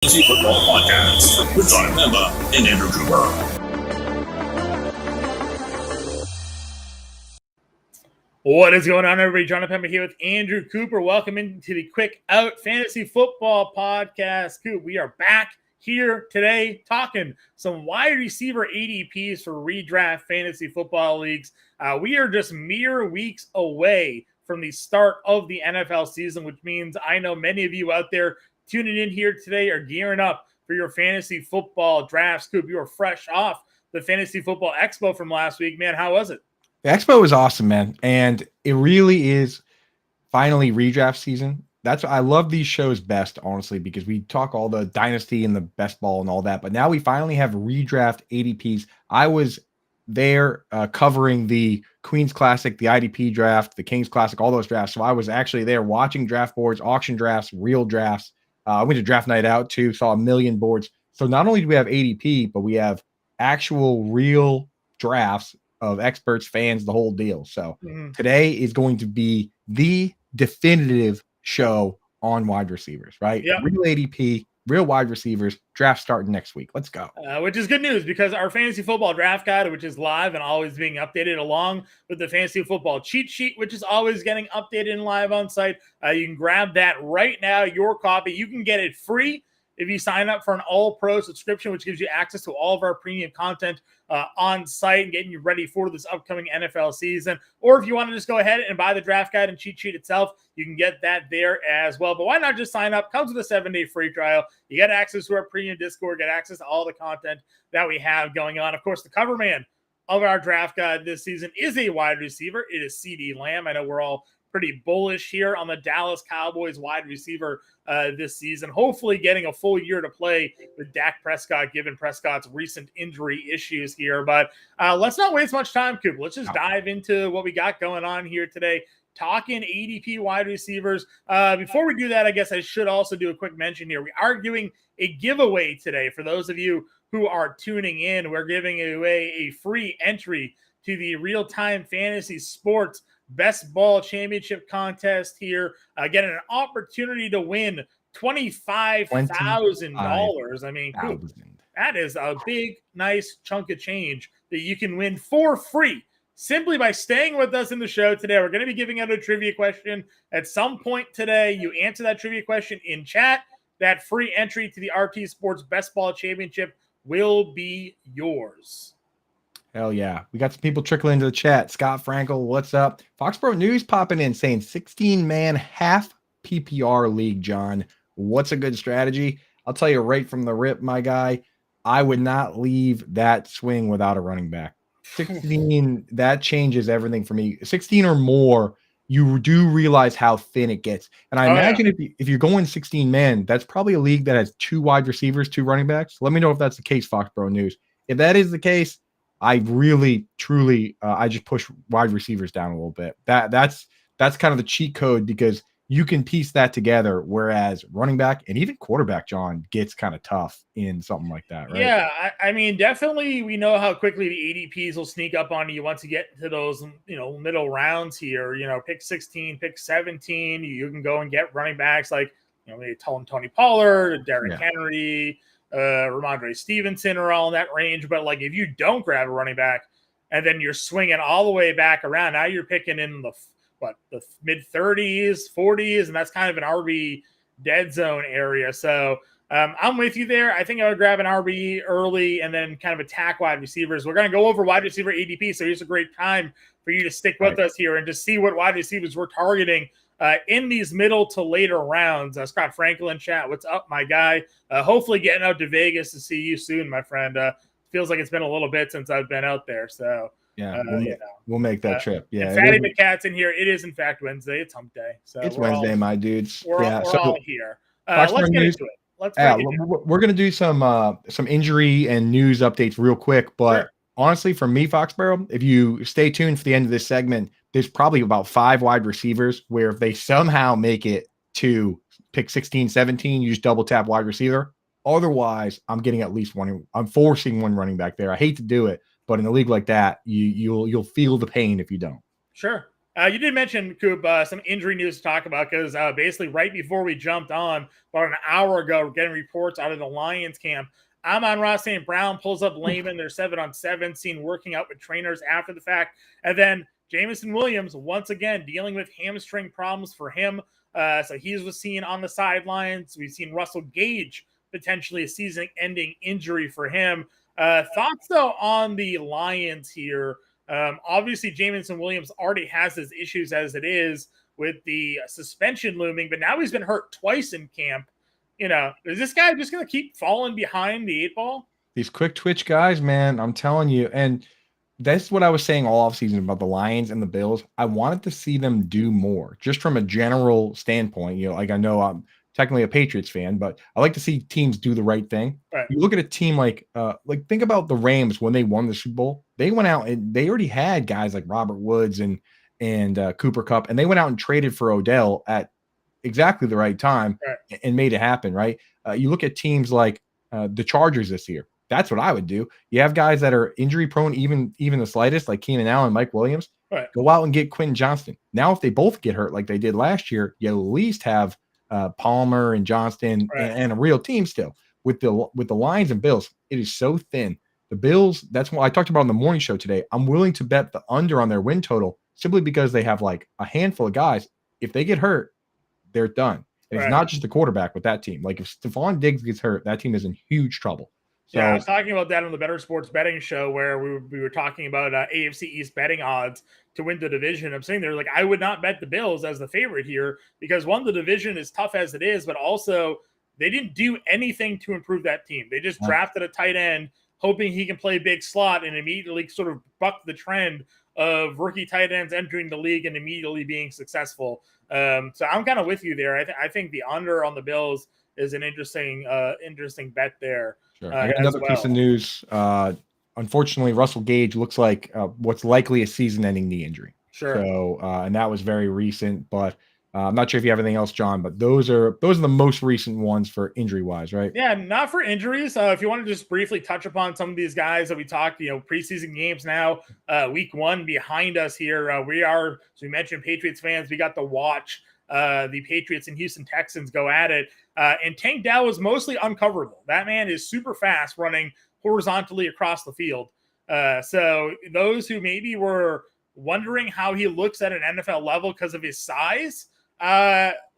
Fantasy Football Podcast with John Impemba and Andrew Cooper. What is going on, everybody? John Impemba here with Andrew Cooper. Welcome into the Quick Out Fantasy Football Podcast. Coop, we are back here today talking some wide receiver ADPs for redraft fantasy football leagues. We are just mere weeks away from the start of the NFL season, which means I know many of you out there tuning in here today are gearing up for your fantasy football drafts. Coop, you are fresh off the Fantasy Football Expo from last week. Man, how was it? The Expo was awesome, man. And it really is finally redraft season. I love these shows best, honestly, because we talk all the dynasty and the best ball and all that. But now we finally have redraft ADPs. I was there covering the Queen's Classic, the IDP draft, the King's Classic, all those drafts. So I was actually there watching draft boards, auction drafts, real drafts. I went to draft night out too, saw a million boards. So not only do we have ADP, but we have actual real drafts of experts, fans, the whole deal. So today is going to be the definitive show on wide receivers, right? Yep. Real ADP, real wide receivers, draft starting next week. Let's go. Which is good news because our fantasy football draft guide, which is live and always being updated, along with the fantasy football cheat sheet, which is always getting updated and live on site. You can grab that right now, your copy. You can get it free if you sign up for an all-pro subscription, which gives you access to all of our premium content on site and getting you ready for this upcoming NFL season. Or if you want to just go ahead and buy the draft guide and cheat sheet itself, you can get that there as well. But why not just sign up? Comes with a 7-day free trial. You get access to our premium Discord, get access to all the content that we have going on. Of course, the cover man of our draft guide this season is a wide receiver. It is CeeDee Lamb. I know we're all pretty bullish here on the Dallas Cowboys wide receiver this season. Hopefully getting a full year to play with Dak Prescott, given Prescott's recent injury issues here. But let's not waste much time, Coop. Let's just dive into what we got going on here today, talking ADP wide receivers. Before we do that, I guess I should also do a quick mention here. We are doing a giveaway today. For those of you who are tuning in, we're giving away a free entry to the Real-Time Fantasy Sports Best Ball Championship contest here. Getting an opportunity to win $25,000. I mean, cool. That is a big, nice chunk of change that you can win for free simply by staying with us in the show today. We're going to be giving out a trivia question at some point today. You answer that trivia question in chat. That free entry to the RT Sports Best Ball Championship will be yours. Hell yeah. We got some people trickling into the chat. Scott Frankel, what's up? Foxborough News popping in saying 16-man half PPR league, John. What's a good strategy? I'll tell you right from the rip, my guy. I would not leave that swing without a running back. 16, that changes everything for me. 16 or more, you do realize how thin it gets. And I imagine if you're going 16-man, that's probably a league that has 2 wide receivers, 2 running backs. Let me know if that's the case, Foxborough News. If that is the case, I really, truly, I just push wide receivers down a little bit. That's kind of the cheat code because you can piece that together, whereas running back and even quarterback, John, gets kind of tough in something like that, right? Yeah, I mean, definitely we know how quickly the ADPs will sneak up on you once you get to those, middle rounds here. Pick 16, pick 17. You can go and get running backs like, maybe Tony Pollard, Derrick Henry, Ramondre Stevenson are all in that range. But like if you don't grab a running back and then you're swinging all the way back around, now you're picking in the mid 30s, 40s, and that's kind of an RB dead zone area. So I'm with you there. I think I would grab an RB early and then kind of attack wide receivers. We're going to go over wide receiver ADP, so here's a great time for you to stick with us here and to see what wide receivers we're targeting in these middle to later rounds. Scott Franklin chat, what's up, my guy? Hopefully getting out to Vegas to see you soon, my friend. Feels like it's been a little bit since I've been out there. So we'll make that trip. Yeah, Fatty McCat's in here. It is in fact Wednesday. It's hump day. So it's Wednesday, my dudes. We're all here. Let's get into it. We're going to do some injury and news updates real quick, but honestly, for me, Foxborough, if you stay tuned for the end of this segment, there's probably about 5 wide receivers where if they somehow make it to pick 16, 17, you just double tap wide receiver. Otherwise, I'm getting at least one. I'm forcing one running back there. I hate to do it, but in a league like that, you'll feel the pain if you don't. Sure. You did mention, Coop, some injury news to talk about because basically right before we jumped on, about an hour ago, we're getting reports out of the Lions camp. Amon-Ra St. Brown pulls up Lehman. They're 7-on-7, seen working out with trainers after the fact. And then Jameson Williams, once again, dealing with hamstring problems for him. So he was seen on the sidelines. We've seen Russell Gage, potentially a season-ending injury for him. Thoughts, though, on the Lions here? Obviously, Jameson Williams already has his issues as it is with the suspension looming, but now he's been hurt twice in camp. Is this guy just going to keep falling behind the 8 ball? These quick twitch guys, man, I'm telling you. And that's what I was saying all offseason about the Lions and the Bills. I wanted to see them do more, just from a general standpoint. Like I know I'm technically a Patriots fan, but I like to see teams do the right thing. Right. You look at a team like think about the Rams when they won the Super Bowl. They went out and they already had guys like Robert Woods and Cooper Kupp, and they went out and traded for Odell at exactly the right time and made it happen, right? You look at teams like the Chargers this year. That's what I would do. You have guys that are injury prone, even the slightest, like Keenan Allen, Mike Williams. Right. Go out and get Quentin Johnston. Now, if they both get hurt like they did last year, you at least have Palmer and Johnston and a real team still. With the Lions and Bills, it is so thin. The Bills, that's what I talked about on the morning show today. I'm willing to bet the under on their win total simply because they have like a handful of guys. If they get hurt, they're done. And it's not just the quarterback with that team. Like if Stephon Diggs gets hurt, that team is in huge trouble. So, yeah, I was talking about that on the Better Sports Betting Show where we were talking about AFC East betting odds to win the division. I'm saying there, like, I would not bet the Bills as the favorite here because, one, the division is tough as it is, but also they didn't do anything to improve that team. They just drafted a tight end, hoping he can play big slot, and immediately sort of bucked the trend of rookie tight ends entering the league and immediately being successful. So I'm kind of with you there. I think the under on the Bills is an interesting bet there. Sure. I got another piece of news. Unfortunately, Russell Gage looks like what's likely a season-ending knee injury. Sure. So, and that was very recent, but I'm not sure if you have anything else, John, but those are the most recent ones for injury-wise, right? Yeah, not for injuries. If you want to just briefly touch upon some of these guys that we talked, preseason games now, week 1 behind us here. We are, as we mentioned, Patriots fans. We got to watch the Patriots and Houston Texans go at it. And Tank Dell is mostly uncoverable. That man is super fast running horizontally across the field. So those who maybe were wondering how he looks at an NFL level because of his size,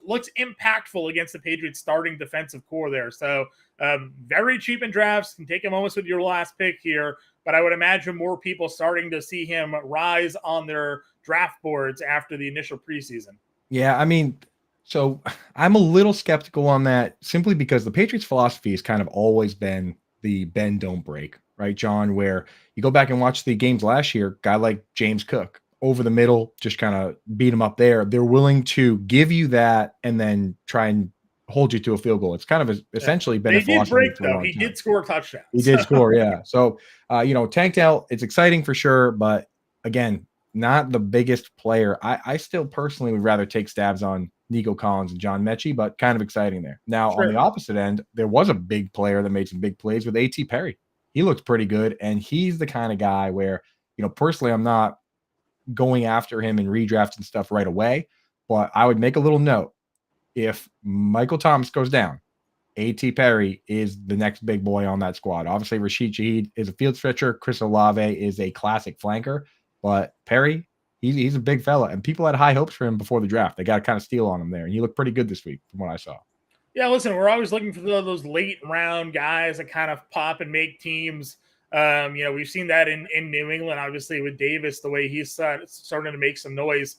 looks impactful against the Patriots starting defensive core there. So very cheap in drafts. Can take a moment with your last pick here, but I would imagine more people starting to see him rise on their draft boards after the initial preseason. Yeah, I mean, so I'm a little skeptical on that simply because the Patriots' philosophy has kind of always been the bend, don't break, right, John? Where you go back and watch the games last year, guy like James Cook, over the middle, just kind of beat him up there. They're willing to give you that and then try and hold you to a field goal. It's kind of essentially been a philosophy. Did break, though. He did score a touchdown. He did score, yeah. So, Tank Dell, it's exciting for sure, but again, not the biggest player. I still personally would rather take stabs on Nico Collins and John Mechie, but kind of exciting there. Now, on the opposite end, there was a big player that made some big plays with A.T. Perry. He looked pretty good, and he's the kind of guy where, personally, I'm not going after him and redrafting stuff right away, but I would make a little note. If Michael Thomas goes down, A.T. Perry is the next big boy on that squad. Obviously, Rashid Shaheed is a field stretcher. Chris Olave is a classic flanker. But Perry, he's a big fella, and people had high hopes for him before the draft. They got to kind of steal on him there, and he looked pretty good this week from what I saw. Yeah, listen, we're always looking for those late round guys that kind of pop and make teams. We've seen that in New England, obviously, with Davis, the way he's starting to make some noise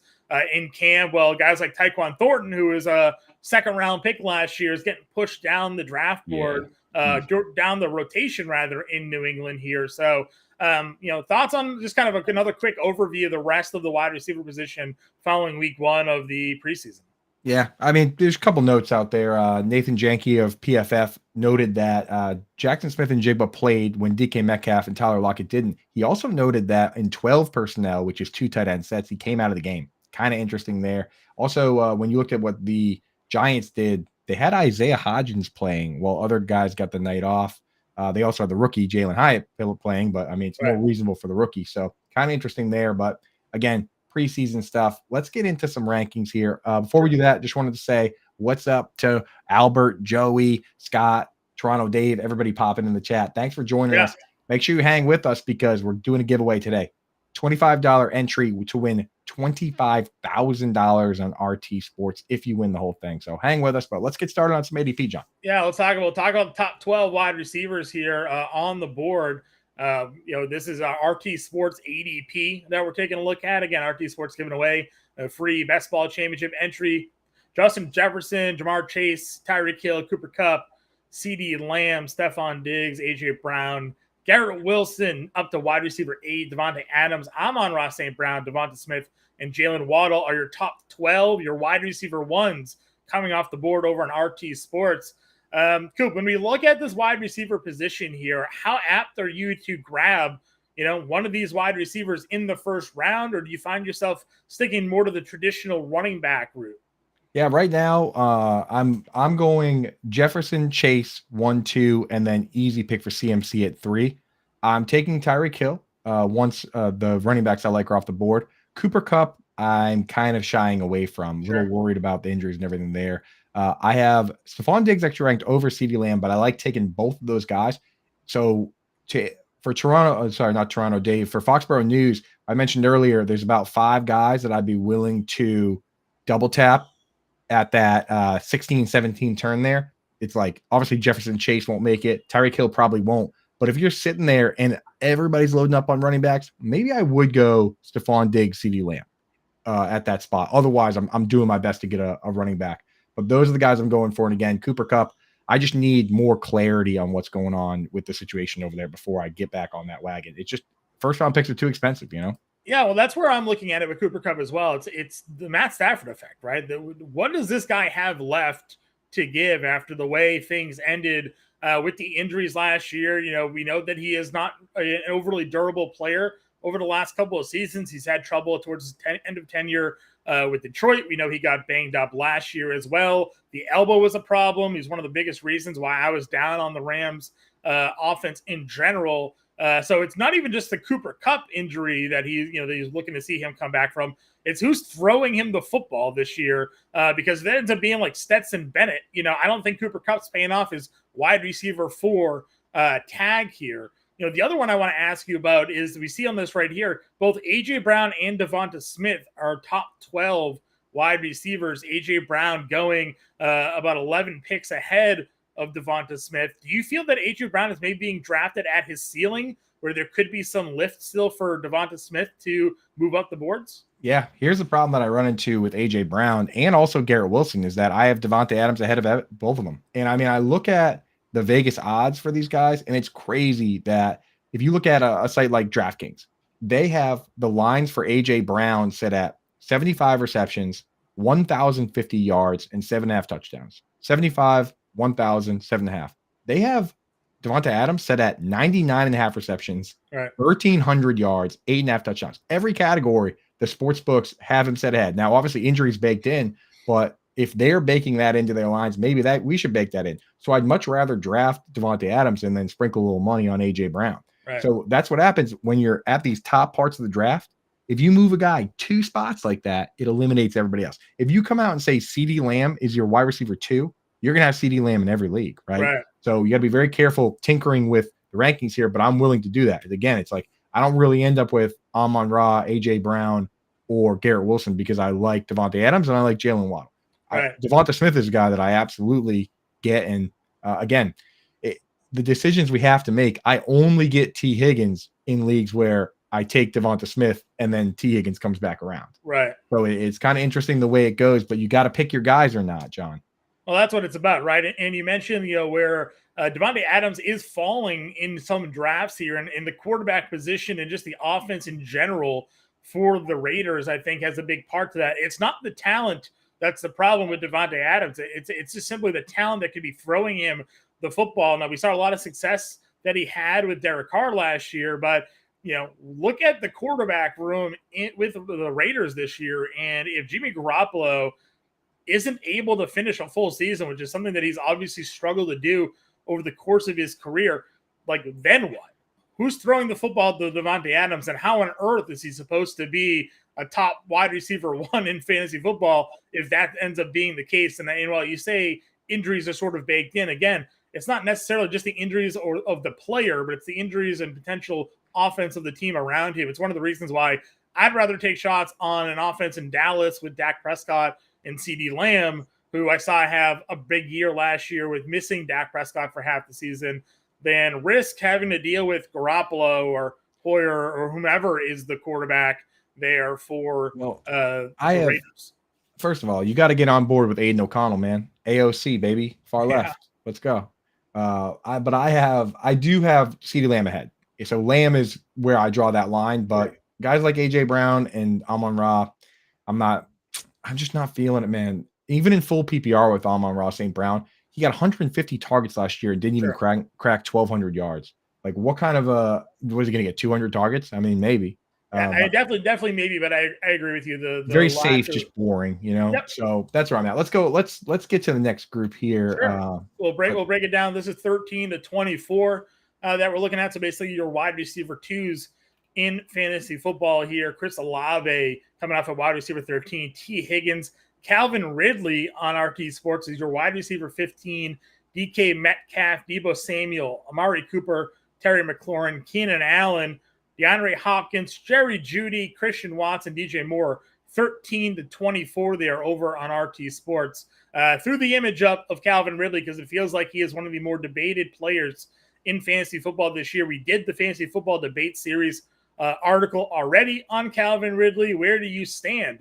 in camp. Well, guys like Tyquan Thornton, who was a second-round pick last year, is getting pushed down the draft board, down the rotation, rather, in New England here. So, thoughts on just kind of another quick overview of the rest of the wide receiver position following week 1 of the preseason? Yeah, I mean, there's a couple notes out there. Nathan Janke of PFF noted that Jackson Smith and Jigba played when DK Metcalf and Tyler Lockett didn't. He also noted that in 12 personnel, which is 2 tight end sets, he came out of the game. Kind of interesting there. Also, when you look at what the Giants did, they had Isaiah Hodgins playing while other guys got the night off. They also had the rookie Jalen Hyatt playing, but I mean, it's more reasonable for the rookie. So kind of interesting there. But again, preseason stuff. Let's get into some rankings here. Before we do that, just wanted to say what's up to Albert, Joey, Scott, Toronto Dave, everybody popping in the chat. Thanks for joining us. Make sure you hang with us because we're doing a giveaway today. $25 entry to win $25,000 on RT Sports if you win the whole thing. So hang with us, but let's get started on some ADP, John. Yeah, let's talk about the top 12 wide receivers here on the board. This is RT Sports ADP that we're taking a look at. Again, RT Sports giving away a free best ball championship entry. Justin Jefferson, Jamar Chase, Tyreek Hill, Cooper Kupp, CeeDee Lamb, Stephon Diggs, AJ Brown, Garrett Wilson up to wide receiver 8, Devontae Adams, Amon-Ra St. Brown, Devonta Smith, and Jalen Waddle are your top 12, your wide receiver ones coming off the board over on RT Sports. Coop, when we look at this wide receiver position here, how apt are you to grab, one of these wide receivers in the first round, or do you find yourself sticking more to the traditional running back route? Yeah, right now I'm going Jefferson, Chase 1, 2, and then easy pick for CMC at 3. I'm taking Tyreek Hill once the running backs I like are off the board. Cooper Kupp, I'm kind of shying away from. A little worried about the injuries and everything there. I have Stephon Diggs actually ranked over CeeDee Lamb, but I like taking both of those guys. So for Toronto, not Toronto, Dave, for Foxborough News, I mentioned earlier there's about 5 guys that I'd be willing to double tap at that 16-17 turn there. It's like obviously Jefferson Chase won't make it. Tyreek Hill probably won't. But if you're sitting there and everybody's loading up on running backs, maybe I would go Stephon Diggs, CeeDee Lamb at that spot. Otherwise, I'm doing my best to get a running back. But those are the guys I'm going for. And again, Cooper Kupp, I just need more clarity on what's going on with the situation over there before I get back on that wagon. It's just first round picks are too expensive, Yeah, well, that's where I'm looking at it with Cooper Kupp as well. It's the Matt Stafford effect, right? What does this guy have left to give after the way things ended with the injuries last year? We know that he is not an overly durable player over the last couple of seasons. He's had trouble towards his end of tenure with Detroit. We know he got banged up last year as well. The elbow was a problem. He's one of the biggest reasons why I was down on the Rams offense in general. So it's not even just the Cooper Kupp injury that that he's looking to see him come back from. It's who's throwing him the football this year because it ends up being like Stetson Bennett. I don't think Cooper Kupp's paying off his wide receiver 4 tag here. The other one I want to ask you about is we see on this right here, both AJ Brown and Devonta Smith are top 12 wide receivers. AJ Brown going about 11 picks ahead of Devonta Smith. Do you feel that AJ Brown is maybe being drafted at his ceiling where there could be some lift still for Devonta Smith to move up the boards? Yeah, here's the problem that I run into with AJ Brown and also Garrett Wilson is that I have Devontae Adams ahead of both of them. And I mean, I look at the Vegas odds for these guys, and it's crazy that if you look at a site like DraftKings, they have the lines for AJ Brown set at 75 receptions, 1,050 yards, and 7.5 touchdowns. 75, 1,000, 7.5. They have Devonta Adams set at 99.5 receptions, right, 1,300 yards, 8.5 touchdowns. Every category, the sports books have him set ahead. Now, obviously, injuries baked in, but if they're baking that into their lines, maybe that we should bake that in. So I'd much rather draft Devonta Adams and then sprinkle a little money on AJ Brown. Right. So that's what happens when you're at these top parts of the draft. If you move a guy 2 spots like that, it eliminates everybody else. If you come out and say CeeDee Lamb is your wide receiver 2, you're going to have CeeDee Lamb in every league, right? So you got to be very careful tinkering with the rankings here, but I'm willing to do that. Again, it's like I don't really end up with Amon-Ra, AJ Brown, or Garrett Wilson because I like Devontae Adams and I like Jalen Waddle. Right. Devonta Smith is a guy that I absolutely get. And again, the decisions we have to make, I only get T. Higgins in leagues where I take Devonta Smith and then T. Higgins comes back around. Right. So it's kind of interesting the way it goes, but you got to pick your guys or not, John. Well, that's what it's about, right? And you mentioned, where Devontae Adams is falling in some drafts here, and in the quarterback position and just the offense in general for the Raiders, I think has a big part to that. It's not the talent that's the problem with Devontae Adams. It's just simply the talent that could be throwing him the football. Now, we saw a lot of success that he had with Derek Carr last year, but look at the quarterback room with the Raiders this year, and if Jimmy Garoppolo isn't able to finish a full season, which is something that he's obviously struggled to do over the course of his career, like then what? Who's throwing the football to Devontae Adams, and how on earth is he supposed to be a top wide receiver one in fantasy football if that ends up being the case. And while you say injuries are sort of baked in, again, it's not necessarily just the injuries of the player, but it's the injuries and potential offense of the team around him. It's one of the reasons why I'd rather take shots on an offense in Dallas with Dak Prescott and CeeDee Lamb, who I saw have a big year last year with missing Dak Prescott for half the season, than risk having to deal with Garoppolo or Hoyer or whomever is the quarterback there for the Raiders. First of all, you got to get on board with Aiden O'Connell, man. AOC, baby. Far left. Let's go. I do have CeeDee Lamb ahead. So Lamb is where I draw that line, but guys like AJ Brown and Amon-Ra, I'm just not feeling it, man. Even in full PPR with Amon-Ra St. Brown, he got 150 targets last year and didn't even crack 1,200 yards. Like, what kind of was he going to get 200 targets? I mean, maybe. I definitely maybe, but I agree with you. The very safe, just boring, you know. Yep. So that's where I'm at. Let's go. Let's get to the next group here. Sure. We'll break it down. This is 13 to 24 that we're looking at. So basically, your wide receiver twos in fantasy football here. Chris Olave coming off of wide receiver 13. T. Higgins, Calvin Ridley on RT Sports is your wide receiver 15. DK Metcalf, Deebo Samuel, Amari Cooper, Terry McLaurin, Keenan Allen, DeAndre Hopkins, Jerry Jeudy, Christian Watson, DJ Moore, 13 to 24 there over on RT Sports. Threw the image up of Calvin Ridley because it feels like he is one of the more debated players in fantasy football this year. We did the fantasy football debate series article already on Calvin Ridley. Where do you stand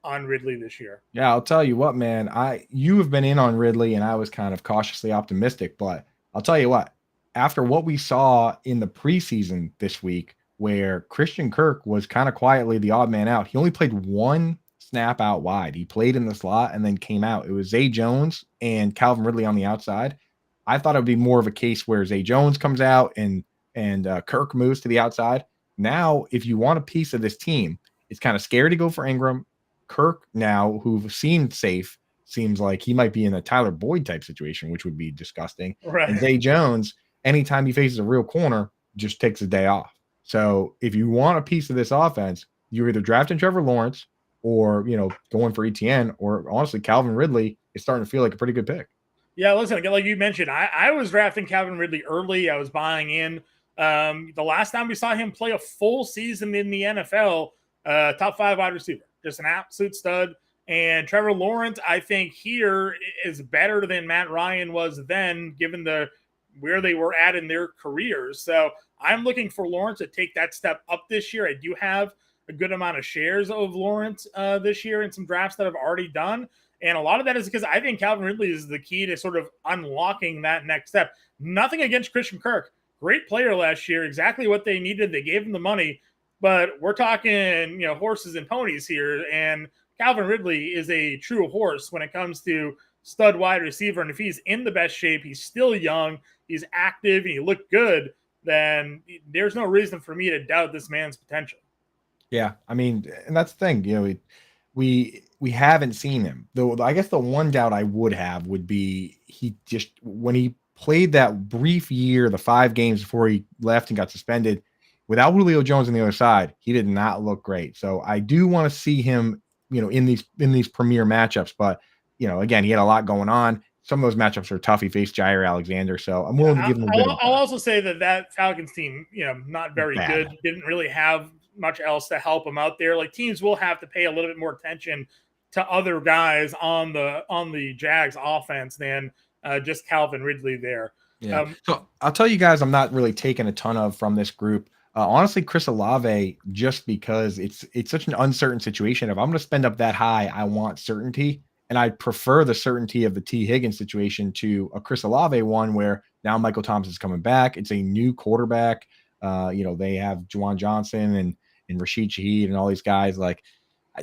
on Ridley this year? Yeah, I'll tell you what, man. You have been in on Ridley, and I was kind of cautiously optimistic, but I'll tell you what. After what we saw in the preseason this week, where Christian Kirk was kind of quietly the odd man out. He only played one snap out wide. He played in the slot and then came out. It was Zay Jones and Calvin Ridley on the outside. I thought it would be more of a case where Zay Jones comes out and Kirk moves to the outside. Now, if you want a piece of this team, it's kind of scary to go for Ingram. Kirk now, who seemed safe, seems like he might be in a Tyler Boyd type situation, which would be disgusting. Right. And Zay Jones, anytime he faces a real corner, just takes a day off. So if you want a piece of this offense, you're either drafting Trevor Lawrence or, going for ETN, or honestly, Calvin Ridley is starting to feel like a pretty good pick. Yeah, listen, like you mentioned, I was drafting Calvin Ridley early. I was buying in. The last time we saw him play a full season in the NFL, top 5 wide receiver, just an absolute stud. And Trevor Lawrence, I think here is better than Matt Ryan was then, given where they were at in their careers. So I'm looking for Lawrence to take that step up this year. I do have a good amount of shares of Lawrence this year in some drafts that I've already done. And a lot of that is because I think Calvin Ridley is the key to sort of unlocking that next step. Nothing against Christian Kirk. Great player last year, exactly what they needed. They gave him the money, but we're talking, horses and ponies here. And Calvin Ridley is a true horse when it comes to stud wide receiver. And if he's in the best shape, he's still young, he's active, and he looked good, then there's no reason for me to doubt this man's potential. Yeah, I mean, and that's the thing, we haven't seen him. Though I guess the one doubt I would have would be when he played that brief year, the 5 games before he left and got suspended, without Julio Jones on the other side, he did not look great. So I do want to see him, in these premier matchups. But again, he had a lot going on. Some of those matchups are tough. He faced Jair Alexander, so I'm willing to give him a bit. I'll also say that Falcons team, not very good. Didn't really have much else to help him out there. Like, teams will have to pay a little bit more attention to other guys on the Jags offense than just Calvin Ridley there. Yeah. So I'll tell you guys, I'm not really taking a ton from this group. Honestly, Chris Olave, just because it's such an uncertain situation. If I'm going to spend up that high, I want certainty. And I prefer the certainty of the T. Higgins situation to a Chris Olave one where now Michael Thomas is coming back. It's a new quarterback. They have Juwan Johnson and Rashid Shaheed and all these guys. Like,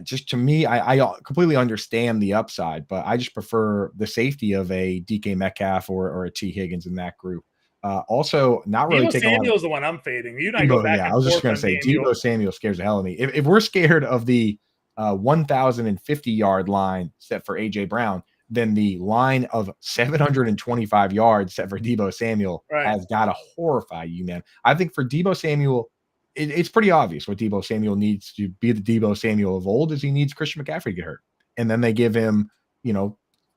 to me, I completely understand the upside, but I just prefer the safety of a DK Metcalf or a T. Higgins in that group. Also, not really Deebo Samuel's the one I'm fading. You and I go back. Yeah, I was just going to say Deebo Samuel scares the hell out of me. If we're scared of the 1,050-yard line set for AJ Brown, then the line of 725 yards set for Deebo Samuel has got to horrify you, man. I think for Deebo Samuel, it's pretty obvious what Deebo Samuel needs to be the Deebo Samuel of old is he needs Christian McCaffrey to get hurt. And then they give him,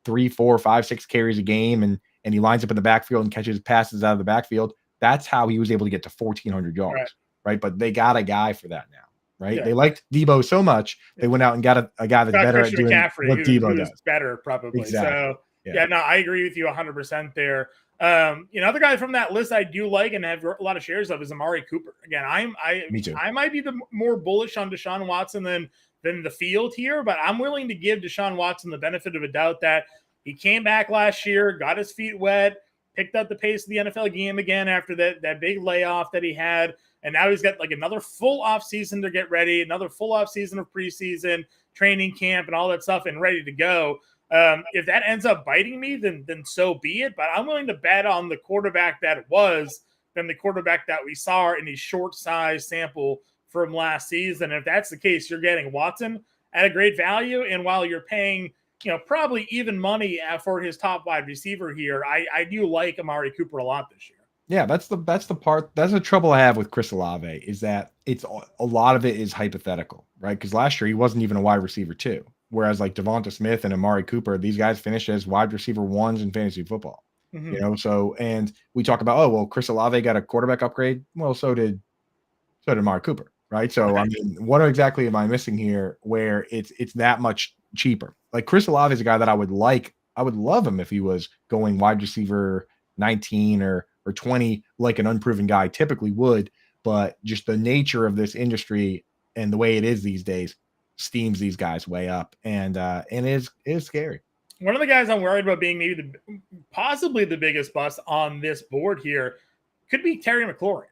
3, 4, 5, 6 carries a game and he lines up in the backfield and catches passes out of the backfield. That's how he was able to get to 1,400 yards, right? But they got a guy for that now, right? Yeah. They liked Deebo so much, they went out and got a guy that's better Christian at doing McCaffrey, what Deebo who's does. better probably. Exactly. So yeah, no, I agree with you 100% there. Another guy from that list I do like and have a lot of shares of is Amari Cooper. Again, Me too. I might be the more bullish on Deshaun Watson than the field here, but I'm willing to give Deshaun Watson the benefit of a doubt that he came back last year, got his feet wet, picked up the pace of the NFL game again after that big layoff that he had. And now he's got like another full offseason to get ready, another full offseason of preseason, training camp, and all that stuff, and ready to go. If that ends up biting me, then so be it. But I'm willing to bet on the quarterback that was than the quarterback that we saw in the short size sample from last season. And if that's the case, you're getting Watson at a great value. And while you're paying, probably even money for his top wide receiver here, I do like Amari Cooper a lot this year. Yeah, that's the part. That's the trouble I have with Chris Olave is that it's a lot of it is hypothetical, right? Because last year he wasn't even a wide receiver 2, whereas like Devonta Smith and Amari Cooper, these guys finished as wide receiver 1s in fantasy football. Mm-hmm. So and we talk about Chris Olave got a quarterback upgrade. Well, so did Amari Cooper, right? So I mean, what exactly am I missing here? Where it's that much cheaper? Like Chris Olave is a guy that I would like. I would love him if he was going wide receiver 19 or 20, like an unproven guy typically would, but just the nature of this industry and the way it is these days steams these guys way up, and it is scary. One of the guys I'm worried about being maybe possibly the biggest bust on this board here could be Terry McLaurin.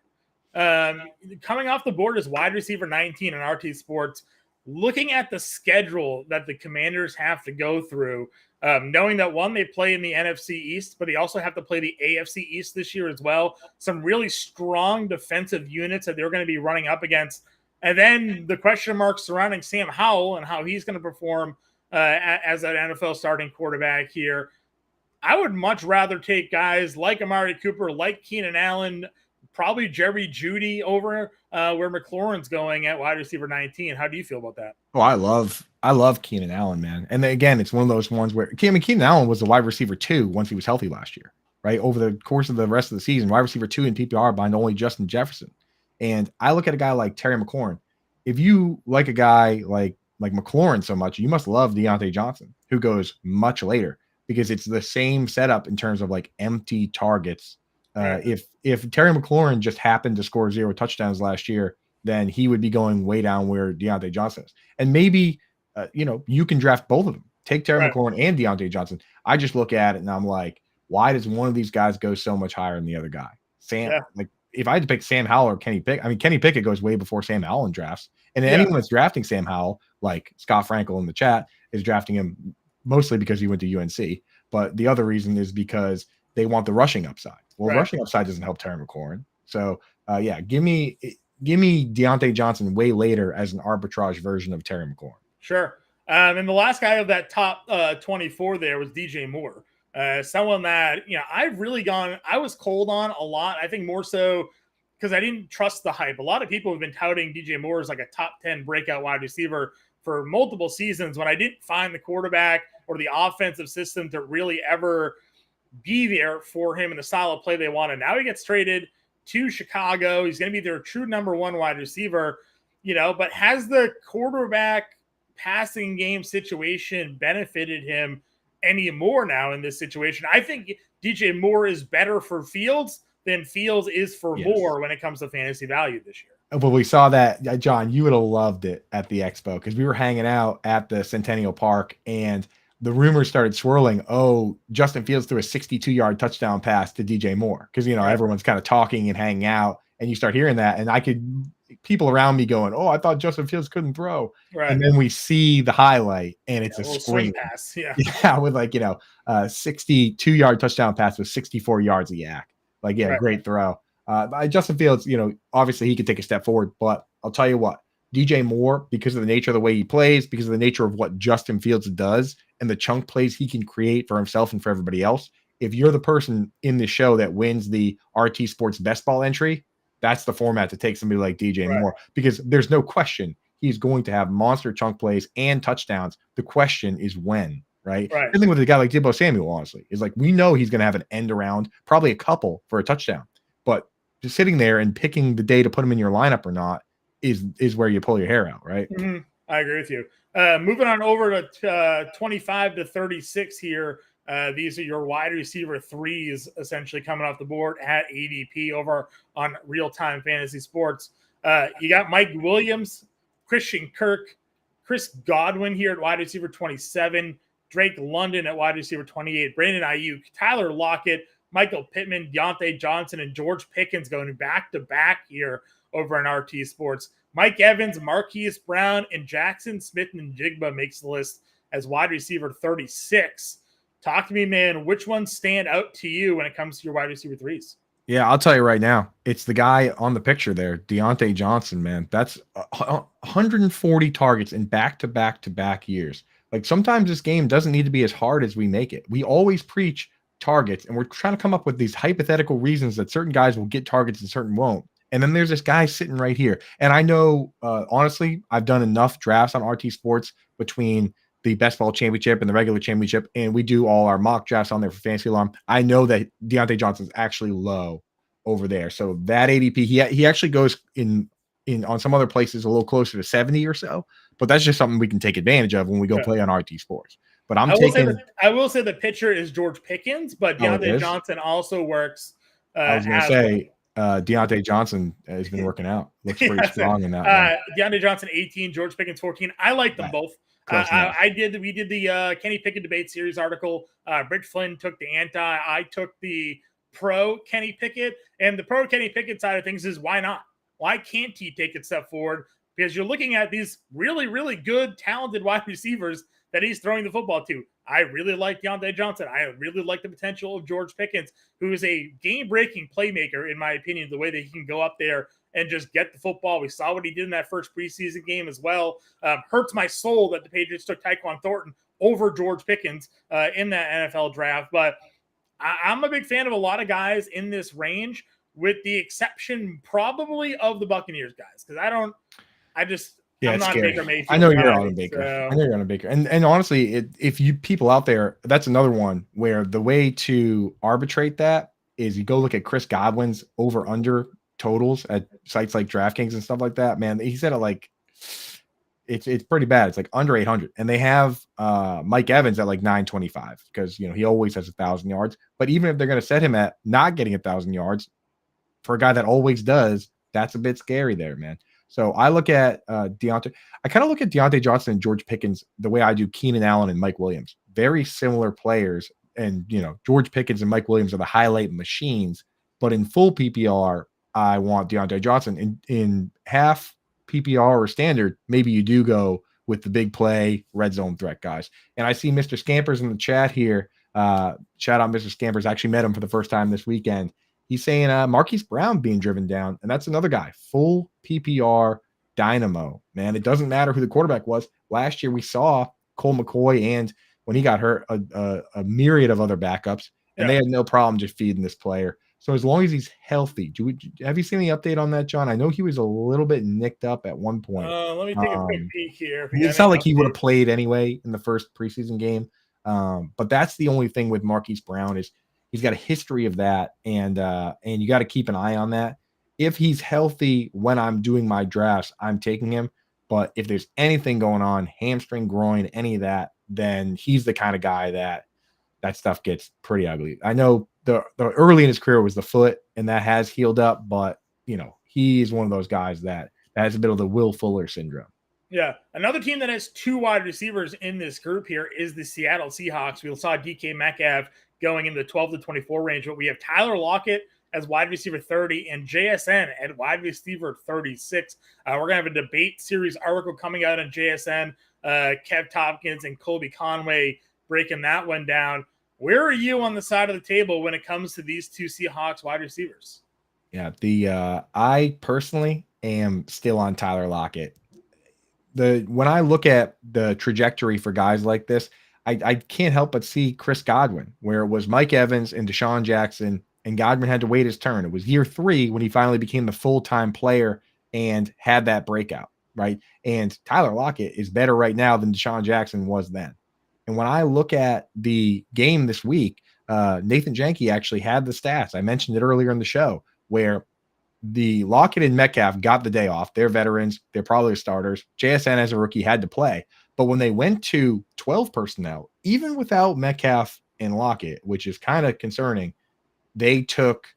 Coming off the board as wide receiver 19 in RT Sports, looking at the schedule that the Commanders have to go through, knowing that one, they play in the NFC East, but they also have to play the AFC East this year as well. Some really strong defensive units that they're going to be running up against. And then the question marks surrounding Sam Howell and how he's going to perform as an NFL starting quarterback here. I would much rather take guys like Amari Cooper, like Keenan Allen, probably Jerry Jeudy over where McLaurin's going at wide receiver 19. How do you feel about that? Oh, I love Keenan Allen, man. And again, it's one of those ones where Keenan Allen was the wide receiver 2 once he was healthy last year, right? Over the course of the rest of the season, wide receiver 2 in PPR behind only Justin Jefferson. And I look at a guy like Terry McLaurin. If you like a guy like McLaurin so much, you must love Deontay Johnson, who goes much later, because it's the same setup in terms of like empty targets. Right. If Terry McLaurin just happened to score 0 touchdowns last year, then he would be going way down where Deontay Johnson is. And maybe, you can draft both of them. Take Terry McLaurin and Deontay Johnson. I just look at it and I'm like, why does one of these guys go so much higher than the other guy? Like if I had to pick Sam Howell or Kenny Pickett, I mean, Kenny Pickett goes way before Sam Howell in drafts. And anyone that's drafting Sam Howell, like Scott Frankel in the chat, is drafting him mostly because he went to UNC. But the other reason is because they want the rushing upside. Well, rushing upside doesn't help Terry McLaurin. So, give me Deontay Johnson way later as an arbitrage version of Terry McLaurin. Sure. And the last guy of that top 24 there was DJ Moore. Someone that, I was cold on a lot. I think more so because I didn't trust the hype. A lot of people have been touting DJ Moore as like a top 10 breakout wide receiver for multiple seasons when I didn't find the quarterback or the offensive system to really ever be there for him in the style of play they wanted. Now he gets traded to Chicago. He's going to be their true number 1 wide receiver, but has the quarterback passing game situation benefited him any more now in this situation? I think DJ Moore is better for Fields than Fields is for Moore when it comes to fantasy value this year. Well, we saw that, John, you would have loved it at the expo because we were hanging out at the Centennial Park and the rumors started swirling. Oh, Justin Fields threw a 62-yard touchdown pass to DJ Moore because, everyone's kind of talking and hanging out and you start hearing that. And people around me going, oh, I thought Justin Fields couldn't throw. Right. And then we see the highlight and it's a screen pass. With like, 62-yard touchdown pass with 64 yards of yak. Like, great throw. Justin Fields, obviously he could take a step forward, but I'll tell you what, DJ Moore, because of the nature of the way he plays, because of the nature of what Justin Fields does and the chunk plays he can create for himself and for everybody else, if you're the person in the show that wins the RT Sports Best Ball entry, that's the format to take somebody like DJ Right. Moore, because there's no question he's going to have monster chunk plays and touchdowns. The question is when, right? Right. The thing with a guy like Deebo Samuel, honestly, is like we know he's going to have an end around, probably a couple for a touchdown, but just sitting there and picking the day to put him in your lineup or not is where you pull your hair out, right? Mm-hmm. I agree with you. Moving on over to 25 to 36 here. These are your wide receiver threes essentially coming off the board at ADP over on Real Time Fantasy Sports. You got Mike Williams, Christian Kirk, Chris Godwin here at wide receiver 27, Drake London at wide receiver 28, Brandon Ayuk, Tyler Lockett, Michael Pittman, Deontay Johnson, and George Pickens going back to back here over on RT Sports. Mike Evans, Marquise Brown, and Jackson Smith and Jigba makes the list as wide receiver 36. Talk to me, man. Which ones stand out to you when it comes to your wide receiver threes? Yeah, I'll tell you right now. It's the guy on the picture there, Deontay Johnson, man. That's 140 targets in back-to-back-to-back years. Like sometimes this game doesn't need to be as hard as we make it. We always preach targets, and we're trying to come up with these hypothetical reasons that certain guys will get targets and certain won't. And then there's this guy sitting right here. And I know, honestly, I've done enough drafts on RT Sports between the best ball championship and the regular championship, and we do all our mock drafts on there for Fantasy Alarm. I know that Deontay Johnson's actually low over there. So that ADP, he actually goes in on some other places a little closer to 70 or so, but that's just something we can take advantage of when we go play on RT Sports. But I will say the pitcher is George Pickens, but Deontay Johnson also works. I was going to say, Deontay Johnson has been working out. Looks pretty strong in that one. Deontay Johnson 18, George Pickens 14. I like them both. We did the Kenny Pickett debate series article. Britt Flynn took the anti. I took the pro Kenny Pickett, and the pro Kenny Pickett side of things is why not? Why can't he take a step forward? Because you're looking at these really, really good, talented wide receivers that he's throwing the football to. I really like Deontay Johnson. I really like the potential of George Pickens, who is a game-breaking playmaker, in my opinion, the way that he can go up there and just get the football. We saw what he did in that first preseason game as well. Hurts my soul that the Patriots took Tyquan Thornton over George Pickens in that NFL draft. But I'm a big fan of a lot of guys in this range, with the exception probably of the Buccaneers guys, because I'm not Baker Mayfield. I know you're on a Baker. So. I know you're on a Baker. And honestly, if you people out there, that's another one where the way to arbitrate that is you go look at Chris Godwin's over-under totals at sites like DraftKings and stuff like that. Man, he said it like it's pretty bad. It's like under 800, and they have Mike Evans at like 925 because he always has 1,000 yards. But even if they're going to set him at not getting 1,000 yards for a guy that always does, that's a bit scary there, man. So I look at Deontay. I kind of look at Deontay Johnson and George Pickens the way I do Keenan Allen and Mike Williams. Very similar players, and George Pickens and Mike Williams are the highlight machines. But in full PPR, I want Deontay Johnson. In half PPR or standard, maybe you do go with the big play red zone threat guys. And I see Mr. Scampers in the chat here. Shout out Mr. Scampers. I actually met him for the first time this weekend. He's saying Marquise Brown being driven down, and that's another guy, full PPR dynamo, man. It doesn't matter who the quarterback was. Last year we saw Cole McCoy, and when he got hurt, a myriad of other backups, and they had no problem just feeding this player. So as long as he's healthy, have you seen any update on that, John? I know he was a little bit nicked up at one point. Let me take a quick peek here. It sounded like he would have played anyway in the first preseason game. But that's the only thing with Marquise Brown is he's got a history of that, and you got to keep an eye on that. If he's healthy when I'm doing my drafts, I'm taking him. But if there's anything going on, hamstring, groin, any of that, then he's the kind of guy that stuff gets pretty ugly. I know the early in his career was the foot, and that has healed up, but he's one of those guys that has a bit of the Will Fuller syndrome. Yeah. Another team that has two wide receivers in this group here is the Seattle Seahawks. We saw DK Metcalf going in the 12 to 24 range, but we have Tyler Lockett as wide receiver 30 and JSN at wide receiver 36. We're going to have a debate series article coming out on JSN, Kev Tompkins and Colby Conway breaking that one down. Where are you on the side of the table when it comes to these two Seahawks wide receivers? Yeah, I personally am still on Tyler Lockett. When I look at the trajectory for guys like this, I can't help but see Chris Godwin, where it was Mike Evans and Deshaun Jackson and Godwin had to wait his turn. It was year 3 when he finally became the full-time player and had that breakout, right? And Tyler Lockett is better right now than Deshaun Jackson was then. And when I look at the game this week, Nathan Janke actually had the stats. I mentioned it earlier in the show where the Lockett and Metcalf got the day off. They're veterans. They're probably starters. JSN as a rookie had to play. But when they went to 12 personnel, even without Metcalf and Lockett, which is kind of concerning, they took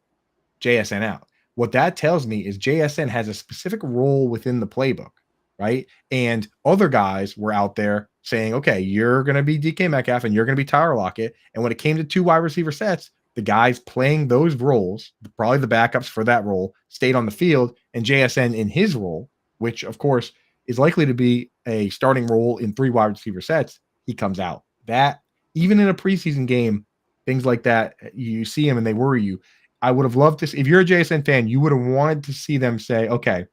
JSN out. What that tells me is JSN has a specific role within the playbook, right? And other guys were out there saying, okay, you're going to be DK Metcalf and you're going to be Tyler Lockett. And when it came to 2 wide receiver sets, the guys playing those roles, probably the backups for that role, stayed on the field, and JSN in his role, which of course is likely to be a starting role in 3 wide receiver sets, he comes out. That, even in a preseason game, things like that, you see him and they worry you. I would have loved to see, if you're a JSN fan, you would have wanted to see them say, okay,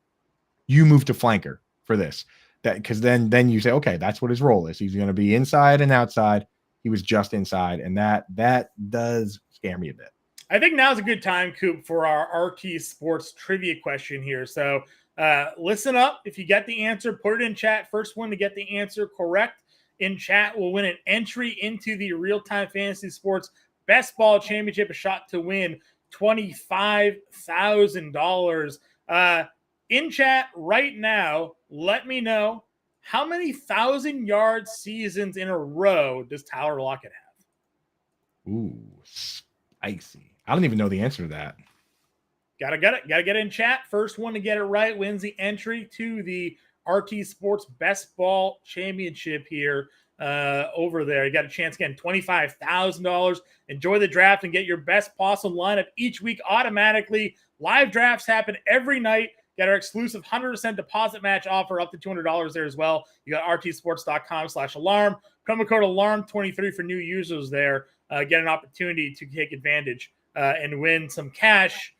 you move to flanker for this. That, because then you say, okay, that's what his role is. He's going to be inside and outside. He was just inside, and that does scare me a bit. I think now's a good time, Coop, for our RT Sports trivia question here. So listen up. If you get the answer, put it in chat. First one to get the answer correct in chat will win an entry into the Real-Time Fantasy Sports Best Ball Championship, a shot to win $25,000. In chat right now, let me know, how many 1,000-yard seasons in a row does Tyler Lockett have? Ooh, spicy. I don't even know the answer to that. Gotta get it. Gotta get it in chat. First one to get it right wins the entry to the RT Sports Best Ball Championship here over there. You got a chance again, $25,000. Enjoy the draft and get your best possible lineup each week automatically. Live drafts happen every night. Get our exclusive 100% deposit match offer up to $200 there as well. You got rtsports.com/alarm. Promo code alarm23 for new users there. Get an opportunity to take advantage and win some cash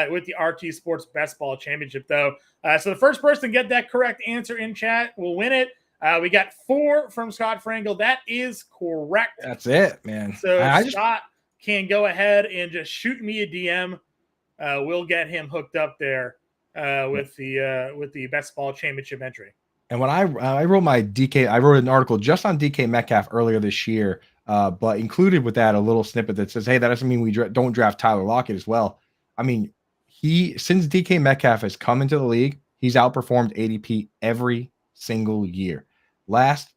with the RT Sports Best Ball Championship, though. So the first person to get that correct answer in chat will win it. We got 4 from Scott Frankel. That is correct. That's it, man. So Scott can go ahead and just shoot me a DM. We'll get him hooked up there with the Best Ball Championship entry. And when I wrote my DK, I wrote an article just on DK Metcalf earlier this year, but included with that a little snippet that says, hey, that doesn't mean we don't draft Tyler Lockett as well. I mean, since DK Metcalf has come into the league, he's outperformed ADP every single year. Last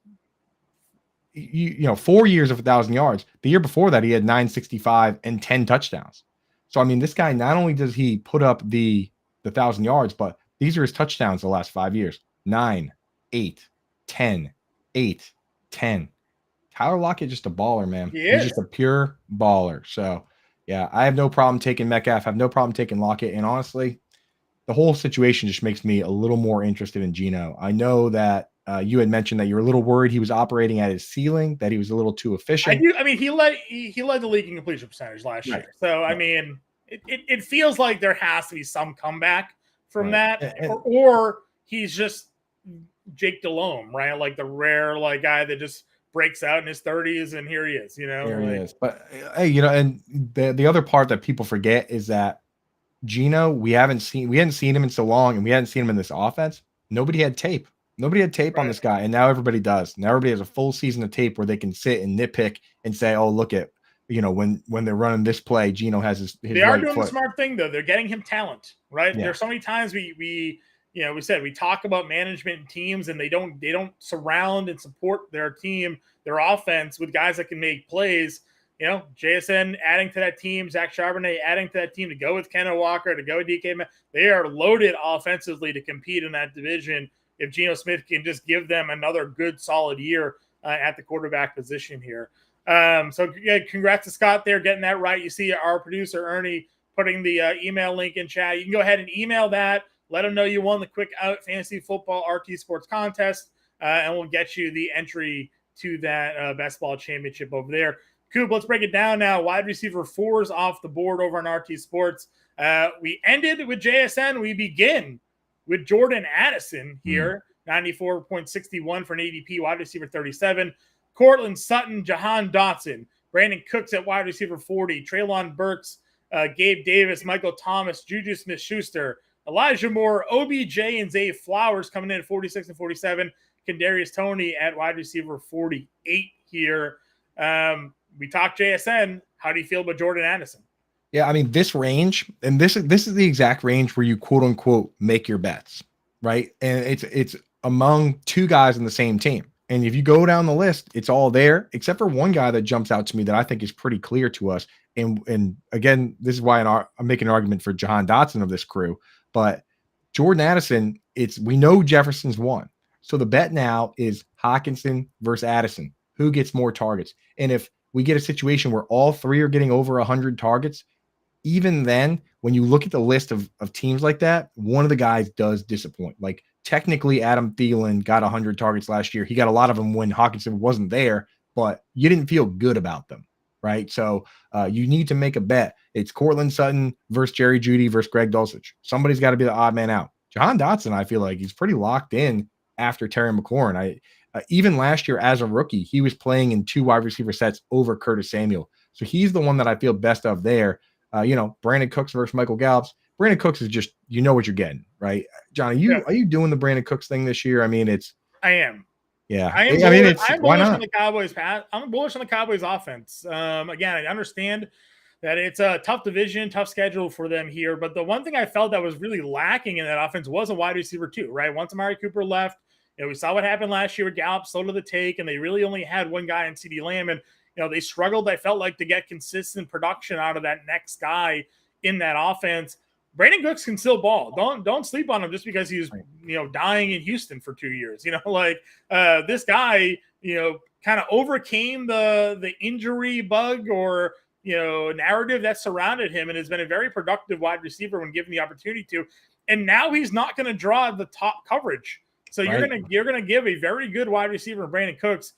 4 years of 1,000 yards. The year before that, he had 965 and 10 touchdowns. So I mean, this guy, not only does he put up the 1,000 yards, but these are his touchdowns the last 5 years: 9, 8, 10, 8, 10. Tyler Lockett, just a baller, man. He's just a pure baller. So yeah, I have no problem taking Metcalf. I have no problem taking Lockett. And honestly, the whole situation just makes me a little more interested in Geno. I know that you had mentioned that you're a little worried he was operating at his ceiling, that he was a little too efficient. I do. I mean, he led the league in completion percentage last year. So I mean, it feels like there has to be some comeback from that, or he's just Jake Delhomme, right? Like the rare guy that just breaks out in his 30s, and here he is. Here he is. But hey, and the other part that people forget is that Geno, we hadn't seen him in so long, and we hadn't seen him in this offense. Nobody had tape. Nobody had tape on this guy, and now everybody does. Now everybody has a full season of tape where they can sit and nitpick and say, "Oh, look at when they're running this play, Geno has his They are right doing foot." the smart thing though. They're getting him talent, right? Yeah. There's so many times we said we talk about management and teams, and they don't surround and support their team, their offense with guys that can make plays. JSN adding to that team, Zach Charbonnet adding to that team to go with Kenneth Walker, to go with DK. They are loaded offensively to compete in that division. If Geno Smith can just give them another good, solid year at the quarterback position here. So yeah, congrats to Scott there, getting that right. You see our producer, Ernie, putting the email link in chat. You can go ahead and email that. Let them know you won the Quick Out Fantasy Football RT Sports Contest, and we'll get you the entry to that Best Ball Championship over there. Coop, let's break it down now. Wide receiver 4 is off the board over on RT Sports. We ended with JSN. We begin with Jordan Addison here, 94.61 for an ADP, wide receiver 37. Cortland Sutton, Jahan Dotson, Brandon Cooks at wide receiver 40, Treylon Burks Gabe Davis, Michael Thomas, Juju Smith-Schuster, Elijah Moore, OBJ, and Zay Flowers coming in at 46 and 47. Kadarius Toney at wide receiver 48 here. We talked JSN. How do you feel about Jordan Addison? Yeah, I mean, this range, and this is the exact range where you quote unquote make your bets, right? And it's among two guys in the same team. And if you go down the list, it's all there, except for one guy that jumps out to me that I think is pretty clear to us. And again, this is why I'm making an argument for Jahan Dotson of this crew. But Jordan Addison, we know Jefferson's won. So the bet now is Hockenson versus Addison. Who gets more targets? And if we get a situation where all three are getting over 100 targets, even then, when you look at the list of teams like that, one of the guys does disappoint. Like technically, Adam Thielen got 100 targets last year. He got a lot of them when Hockenson wasn't there, but you didn't feel good about them, right? So you need to make a bet. It's Cortland Sutton versus Jerry Jeudy versus Greg Dulcich. Somebody's got to be the odd man out. Jahan Dotson, I feel like he's pretty locked in after Terry McLaurin. Even last year as a rookie, he was playing in 2 wide receiver sets over Curtis Samuel. So he's the one that I feel best of there. Brandon Cooks versus Michael Gallup. Brandon Cooks is just, you know what you're getting, right? John, are you doing the Brandon Cooks thing this year? I mean, I am. Yeah. I'm bullish on the Cowboys pass. I'm bullish on the Cowboys offense. Again, I understand that it's a tough division, tough schedule for them here. But the one thing I felt that was really lacking in that offense was a wide receiver too, right? Once Amari Cooper left, we saw what happened last year with Gallup, slow to the take, and they really only had one guy in CeeDee Lamb. And they struggled, I felt like, to get consistent production out of that next guy in that offense. Brandon Cooks can still ball. Don't sleep on him just because he was, dying in Houston for 2 years. This guy, kind of overcame the injury bug or, narrative that surrounded him and has been a very productive wide receiver when given the opportunity to. And now he's not going to draw the top coverage. So you're going to give a very good wide receiver, Brandon Cooks,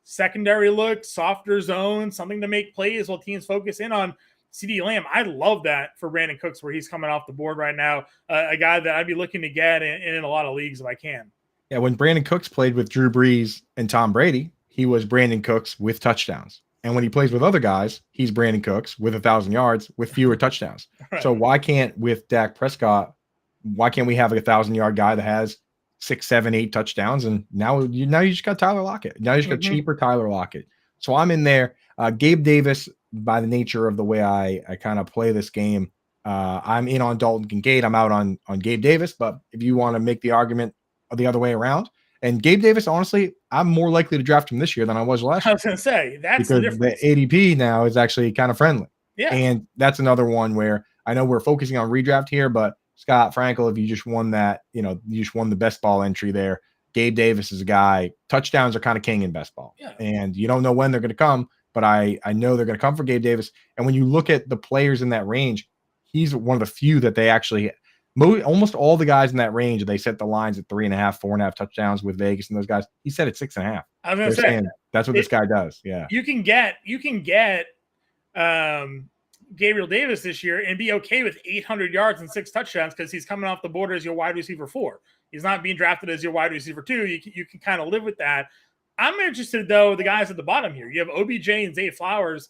secondary look, softer zone, something to make plays while teams focus in on CeeDee Lamb. I love that for Brandon Cooks where he's coming off the board right now, a guy that I'd be looking to get in a lot of leagues if I can. Yeah, when Brandon Cooks played with Drew Brees and Tom Brady, he was Brandon Cooks with touchdowns. And when he plays with other guys, he's Brandon Cooks with 1,000 yards with fewer touchdowns. Right. So why can't, with Dak Prescott, why can't we have a 1,000-yard guy that has 6, 7, 8 touchdowns? And now you just got Tyler Lockett. Now you just got cheaper Tyler Lockett. So I'm in there. Gabe Davis, by the nature of the way I kind of play this game, I'm in on Dalton Kincaid. I'm out on Gabe Davis. But if you want to make the argument the other way around, and Gabe Davis, honestly, I'm more likely to draft him this year than I was last year. I was going to say, that's the difference. The ADP now is actually kind of friendly. Yeah. And that's another one where I know we're focusing on redraft here, but Scott Frankel, if you just won that, you just won the best ball entry there. Gabe Davis is a guy. Touchdowns are kind of king in best ball. Yeah. And you don't know when they're going to come, but I know they're going to come for Gabe Davis. And when you look at the players in that range, he's one of the few that they actually – almost all the guys in that range, they set the lines at 3.5, 4.5 touchdowns with Vegas and those guys. He said it's 6.5. I was going to say that's what this guy does. Yeah, you can get Gabriel Davis this year and be okay with 800 yards and 6 touchdowns because he's coming off the board as your wide receiver 4. He's not being drafted as your wide receiver 2. You can kind of live with that. I'm interested though the guys at the bottom here. You have OBJ and Zay Flowers.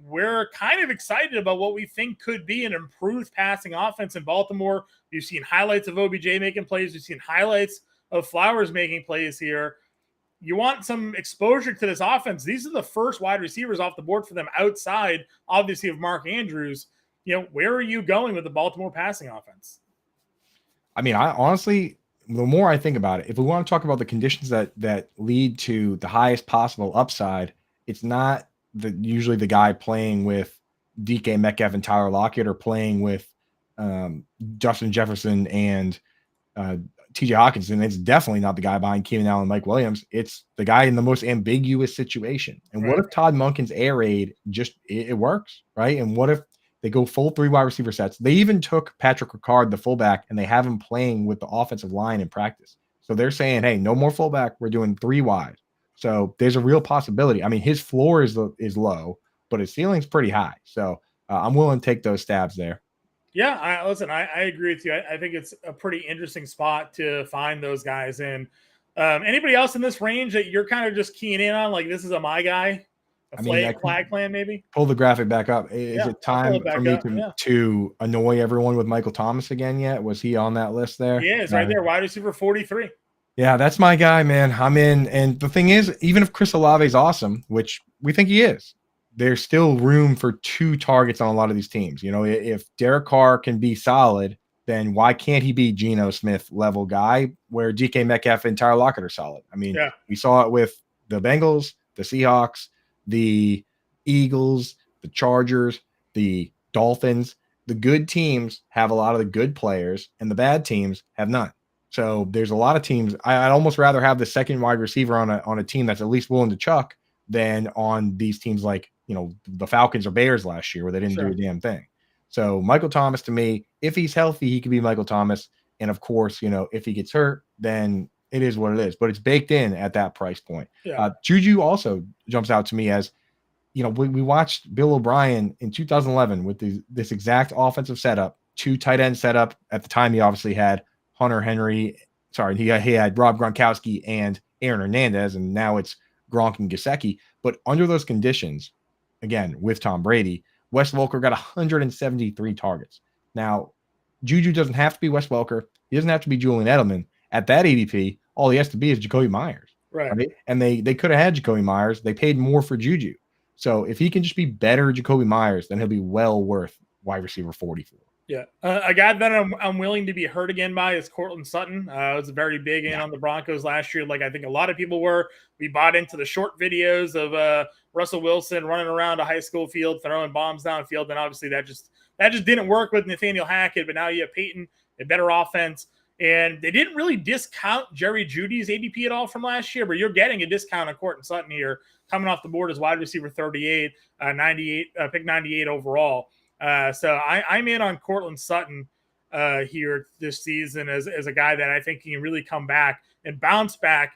We're kind of excited about what we think could be an improved passing offense in Baltimore. You've seen highlights of OBJ making plays. You've seen highlights of Flowers making plays here. You want some exposure to this offense. These are the first wide receivers off the board for them outside, obviously, of Mark Andrews. Where are you going with the Baltimore passing offense? I mean, I honestly, the more I think about it, if we want to talk about the conditions that lead to the highest possible upside, it's not usually the guy playing with DK Metcalf and Tyler Lockett or playing with Justin Jefferson and TJ Hawkinson. It's definitely not the guy behind Keenan Allen and Mike Williams. It's the guy in the most ambiguous situation. And what if Todd Monken's air raid it works, right? And what if they go full 3 wide receiver sets? They even took Patrick Ricard, the fullback, and they have him playing with the offensive line in practice. So they're saying, hey, no more fullback. We're doing 3 wide. So there's a real possibility. I mean, his floor is low, but his ceiling's pretty high. So I'm willing to take those stabs there. Yeah, I agree with you. I think it's a pretty interesting spot to find those guys in. Anybody else in this range that you're kind of just keying in on? Like, this is my guy, The I mean, flag plan, maybe. pull the graphic back up. Is Yeah, it I'll pull time it back for me up. Yeah, to annoy everyone with Michael Thomas again yet? Was he on that list there? he is right there, wide receiver 43. Yeah, that's my guy, man. I'm in. And the thing is, even if Chris Olave is awesome, which we think he is, there's still room for 2 targets on a lot of these teams. You know, if Derek Carr can be solid, then why can't he be Geno Smith level guy where DK Metcalf and Tyler Lockett are solid? I mean, Yeah, we saw it with the Bengals, the Seahawks, the Eagles, the Chargers, the Dolphins. The good teams have a lot of the good players, and the bad teams have none. So there's a lot of teams. I'd almost rather have the second wide receiver on a team that's at least willing to chuck than on these teams like, you know, the Falcons or Bears last year where they didn't do a damn thing. So Michael Thomas, to me, if he's healthy, he could be Michael Thomas. And of course, you know, if he gets hurt, then it is what it is. But it's baked in at that price point. yeah. Juju also jumps out to me as, you know, we watched Bill O'Brien in 2011 with this exact offensive setup, 2 tight end setup. At the time, he obviously had Hunter Henry. Sorry, he had Rob Gronkowski and Aaron Hernandez, and now it's Gronk and Gesicki. But under those conditions, again, with Tom Brady, Wes Welker got 173 targets. Now, Juju doesn't have to be Wes Welker. He doesn't have to be Julian Edelman. At that ADP, all he has to be is Jacoby Myers. Right. And they could have had Jacoby Myers. They paid more for Juju. So if he can just be better Jacoby Myers, then he'll be well worth wide receiver 44. Yeah. A guy that I'm willing to be hurt again by is Cortland Sutton. I was very big in on the Broncos last year. Like I think a lot of people were. We bought into the short videos of Russell Wilson running around a high school field, throwing bombs downfield. And obviously that just didn't work with Nathaniel Hackett. But now you have Peyton, a better offense. And they didn't really discount Jerry Jeudy's ADP at all from last year, but you're getting a discount on Cortland Sutton here, coming off the board as wide receiver 38, 98, pick 98 overall. So I'm in on Cortland Sutton here this season as a guy that I think can really come back and bounce back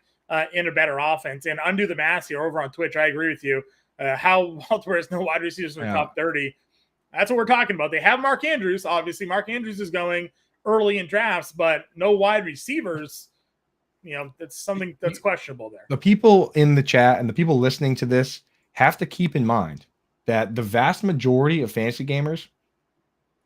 in a better offense. And undo the math here over on Twitch, I agree with you. How Baltimore has no wide receivers in the top 30. That's what we're talking about. They have Mark Andrews. Obviously, Mark Andrews is going early in drafts, but no wide receivers. You know, that's something that's questionable there. The people in the chat and the people listening to this have to keep in mind that the vast majority of fantasy gamers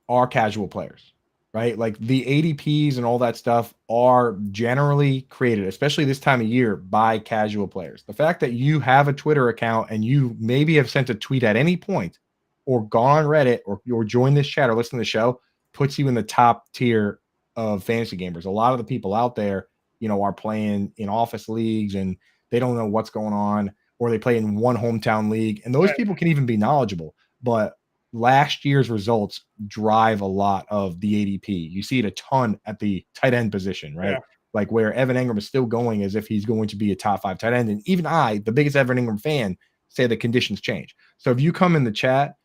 are casual players, right? Like the ADPs and all that stuff are generally created, especially this time of year, by casual players. The fact that you have a Twitter account and you maybe have sent a tweet at any point or gone on Reddit or joined this chat or listened to the show puts you in the top tier of fantasy gamers. A lot of the people out there, you know, are playing in office leagues and they don't know what's going on, or they play in one hometown league. And those people can even be knowledgeable, but last year's results drive a lot of the ADP. You see it a ton at the tight end position, right? Yeah. Like where Evan Engram is still going as if he's going to be a top 5 tight end. And even I, the biggest Evan Engram fan, say the conditions change. So if you come in the chat,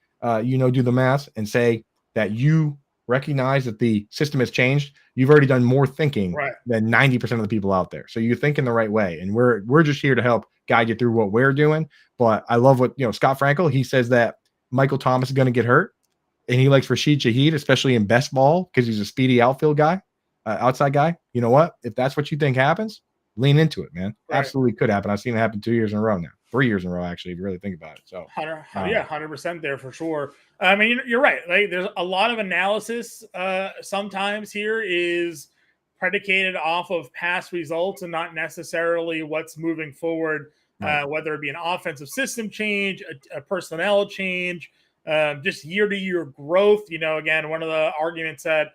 you know, do the math and say that you recognize that the system has changed, you've already done more thinking than 90% of the people out there. So you think in the right way. And we're just here to help guide you through what we're doing. But I love what, you know, Scott Frankel, he says that Michael Thomas is going to get hurt and he likes Rashid Shaheed, especially in best ball, because he's a speedy outfield guy, outside guy. You know what? If that's what you think happens, lean into it, man. Absolutely could happen. I've seen it happen 2 years in a row now. 3 years in a row, actually, if you really think about it. So 100% there for sure. I mean, you're right. Like, there's a lot of analysis sometimes here is predicated off of past results and not necessarily what's moving forward, whether it be an offensive system change, a personnel change, just year-to-year growth. You know, again, one of the arguments that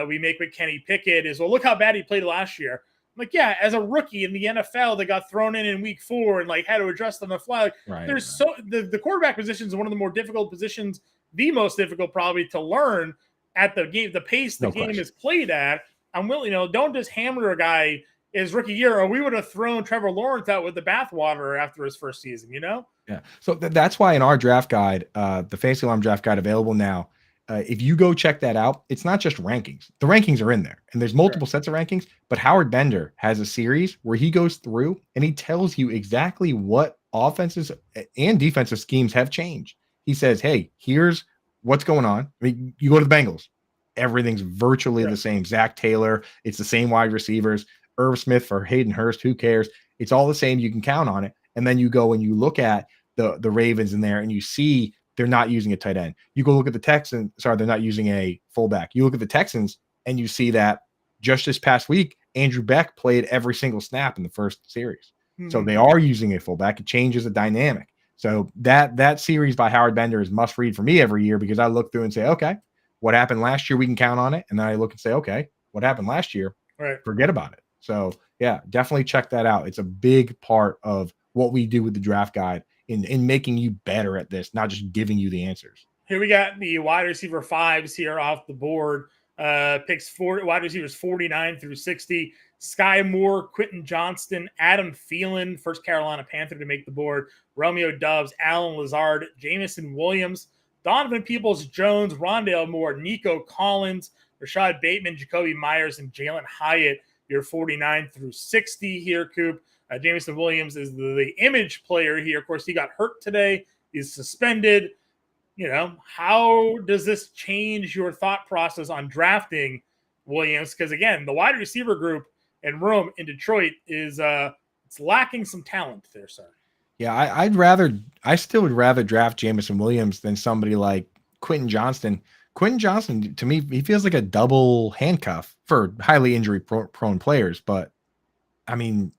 we make with Kenny Pickett is, well, look how bad he played last year. Like, yeah, as a rookie in the NFL, they got thrown in week 4 and like had to adjust on the fly. Like, the quarterback position is one of the more difficult positions, the most difficult probably to learn at the game, the pace the game is played at. I'm willing, you know, don't just hammer a guy his rookie year, or we would have thrown Trevor Lawrence out with the bathwater after his first season, you know? Yeah. So that's why in our draft guide, the Fantasy Alarm draft guide available now, if you go check that out, it's not just rankings. The rankings are in there and there's multiple sets of rankings, but Howard Bender has a series where he goes through and he tells you exactly what offenses and defensive schemes have changed. He says, hey, here's what's going on. I mean, you go to the Bengals, everything's virtually the same. Zach Taylor, it's the same wide receivers. Irv Smith for Hayden Hurst, who cares? It's all the same. You can count on it. And then you go and you look at the Ravens in there, and you see they're not using a tight end. You go look at the Texans. Sorry, they're not using a fullback. You look at the Texans, and you see that just this past week, Andrew Beck played every single snap in the first series. So they are using a fullback. It changes the dynamic. So that series by Howard Bender is must read for me every year, because I look through and say, okay, what happened last year? We can count on it. And then I look and say, okay, what happened last year? Right. Forget about it. So yeah, definitely check that out. It's a big part of what we do with the draft guide in making you better at this, not just giving you the answers. Here we got the wide receiver 5s here off the board. Picks wide receivers 49 through 60. Sky Moore, Quentin Johnston, Adam Thielen, first Carolina Panther to make the board. Romeo Doubs, Alan Lazard, Jamison Williams, Donovan Peoples-Jones, Rondale Moore, Nico Collins, Rashad Bateman, Jacoby Myers, and Jalen Hyatt. Your 49 through 60 here, Coop. Jamison Williams is the image player here. Of course, he got hurt today. He's suspended. How does this change your thought process on drafting Williams? Because, again, the wide receiver group and room in Detroit is it's lacking some talent there, sir. Yeah, I still would rather draft Jamison Williams than somebody like Quentin Johnston. Quentin Johnston, to me, he feels like a double handcuff for highly injury prone players. But, I mean,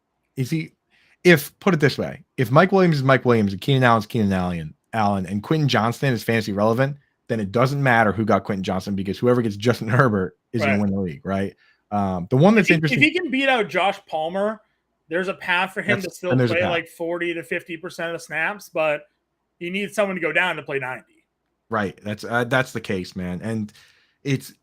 put it this way, if Mike Williams is Mike Williams and Keenan Allen's Keenan Allen, and Quentin Johnston is fantasy relevant, then it doesn't matter who got Quentin Johnston, because whoever gets Justin Herbert is going to win the league, right? The one that's interesting, if he can beat out Josh Palmer, there's a path for him to still play like 40 to 50% of snaps, but he needs someone to go down to play 90. Right. That's the case, man. And it's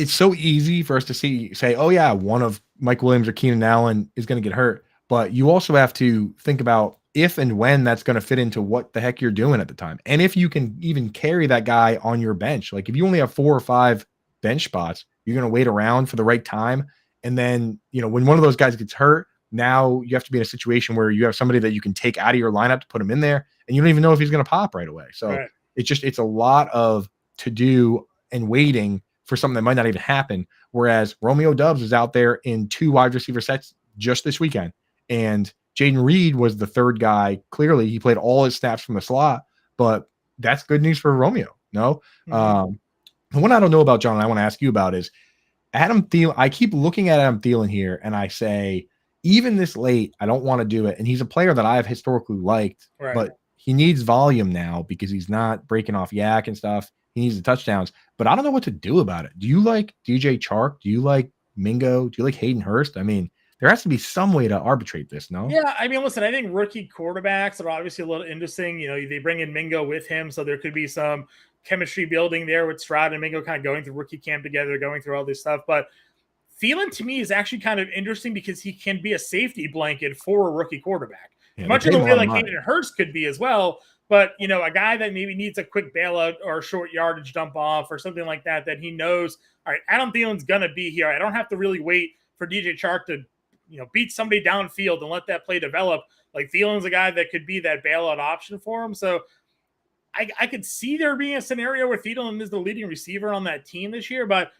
so easy for us to say, oh yeah, one of Mike Williams or Keenan Allen is going to get hurt. But you also have to think about if and when that's going to fit into what the heck you're doing at the time. And if you can even carry that guy on your bench, like if you only have 4 or 5 bench spots, you're going to wait around for the right time. And then, when one of those guys gets hurt, now you have to be in a situation where you have somebody that you can take out of your lineup to put him in there, and you don't even know if he's going to pop right away. So it's a lot of to do and waiting for something that might not even happen. Whereas Romeo Doubs is out there in 2 wide receiver sets just this weekend. And Jaden Reed was the third guy. Clearly, he played all his snaps from the slot, but that's good news for Romeo. No, the one I don't know about, John, and I want to ask you about is Adam Thielen. I keep looking at Adam Thielen here, and I say, even this late, I don't want to do it. And he's a player that I have historically liked, but he needs volume now because he's not breaking off yak and stuff. He needs the touchdowns, but I don't know what to do about it. Do you like DJ Chark? Do you like Mingo? Do you like Hayden Hurst? I mean, there has to be some way to arbitrate this, no? Yeah, I mean, listen, I think rookie quarterbacks are obviously a little interesting. They bring in Mingo with him, so there could be some chemistry building there with Stroud and Mingo kind of going through rookie camp together, going through all this stuff. But Thielen, to me, is actually kind of interesting because he can be a safety blanket for a rookie quarterback. Yeah, much in the way like Hayden Hurst could be as well. But, a guy that maybe needs a quick bailout or a short yardage dump off or something like that he knows, all right, Adam Thielen's going to be here. I don't have to really wait for DJ Chark to beat somebody downfield and let that play develop. Like Thielen's a guy that could be that bailout option for him. So I could see there being a scenario where Thielen is the leading receiver on that team this year, but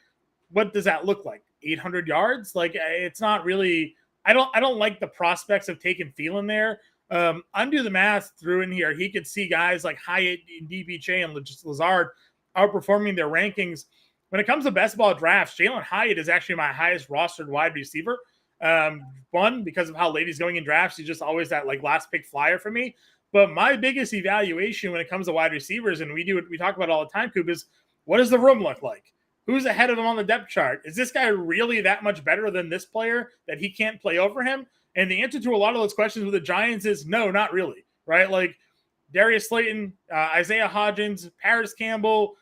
what does that look like? 800 yards? Like it's not really, I don't like the prospects of taking Thielen there. Undo the math through in here. He could see guys like Hyatt and DBJ and Lazard outperforming their rankings. When it comes to best ball drafts, Jalen Hyatt is actually my highest rostered wide receiver. One, because of how late he's going in drafts, he's just always that like last pick flyer for me. But my biggest evaluation when it comes to wide receivers, and we talk about all the time, Coop, is what does the room look like? Who's ahead of him on the depth chart? Is this guy really that much better than this player that he can't play over him? And the answer to a lot of those questions with the Giants is no, not really, right? Like Darius Slayton, Isaiah Hodgins, Paris Campbell,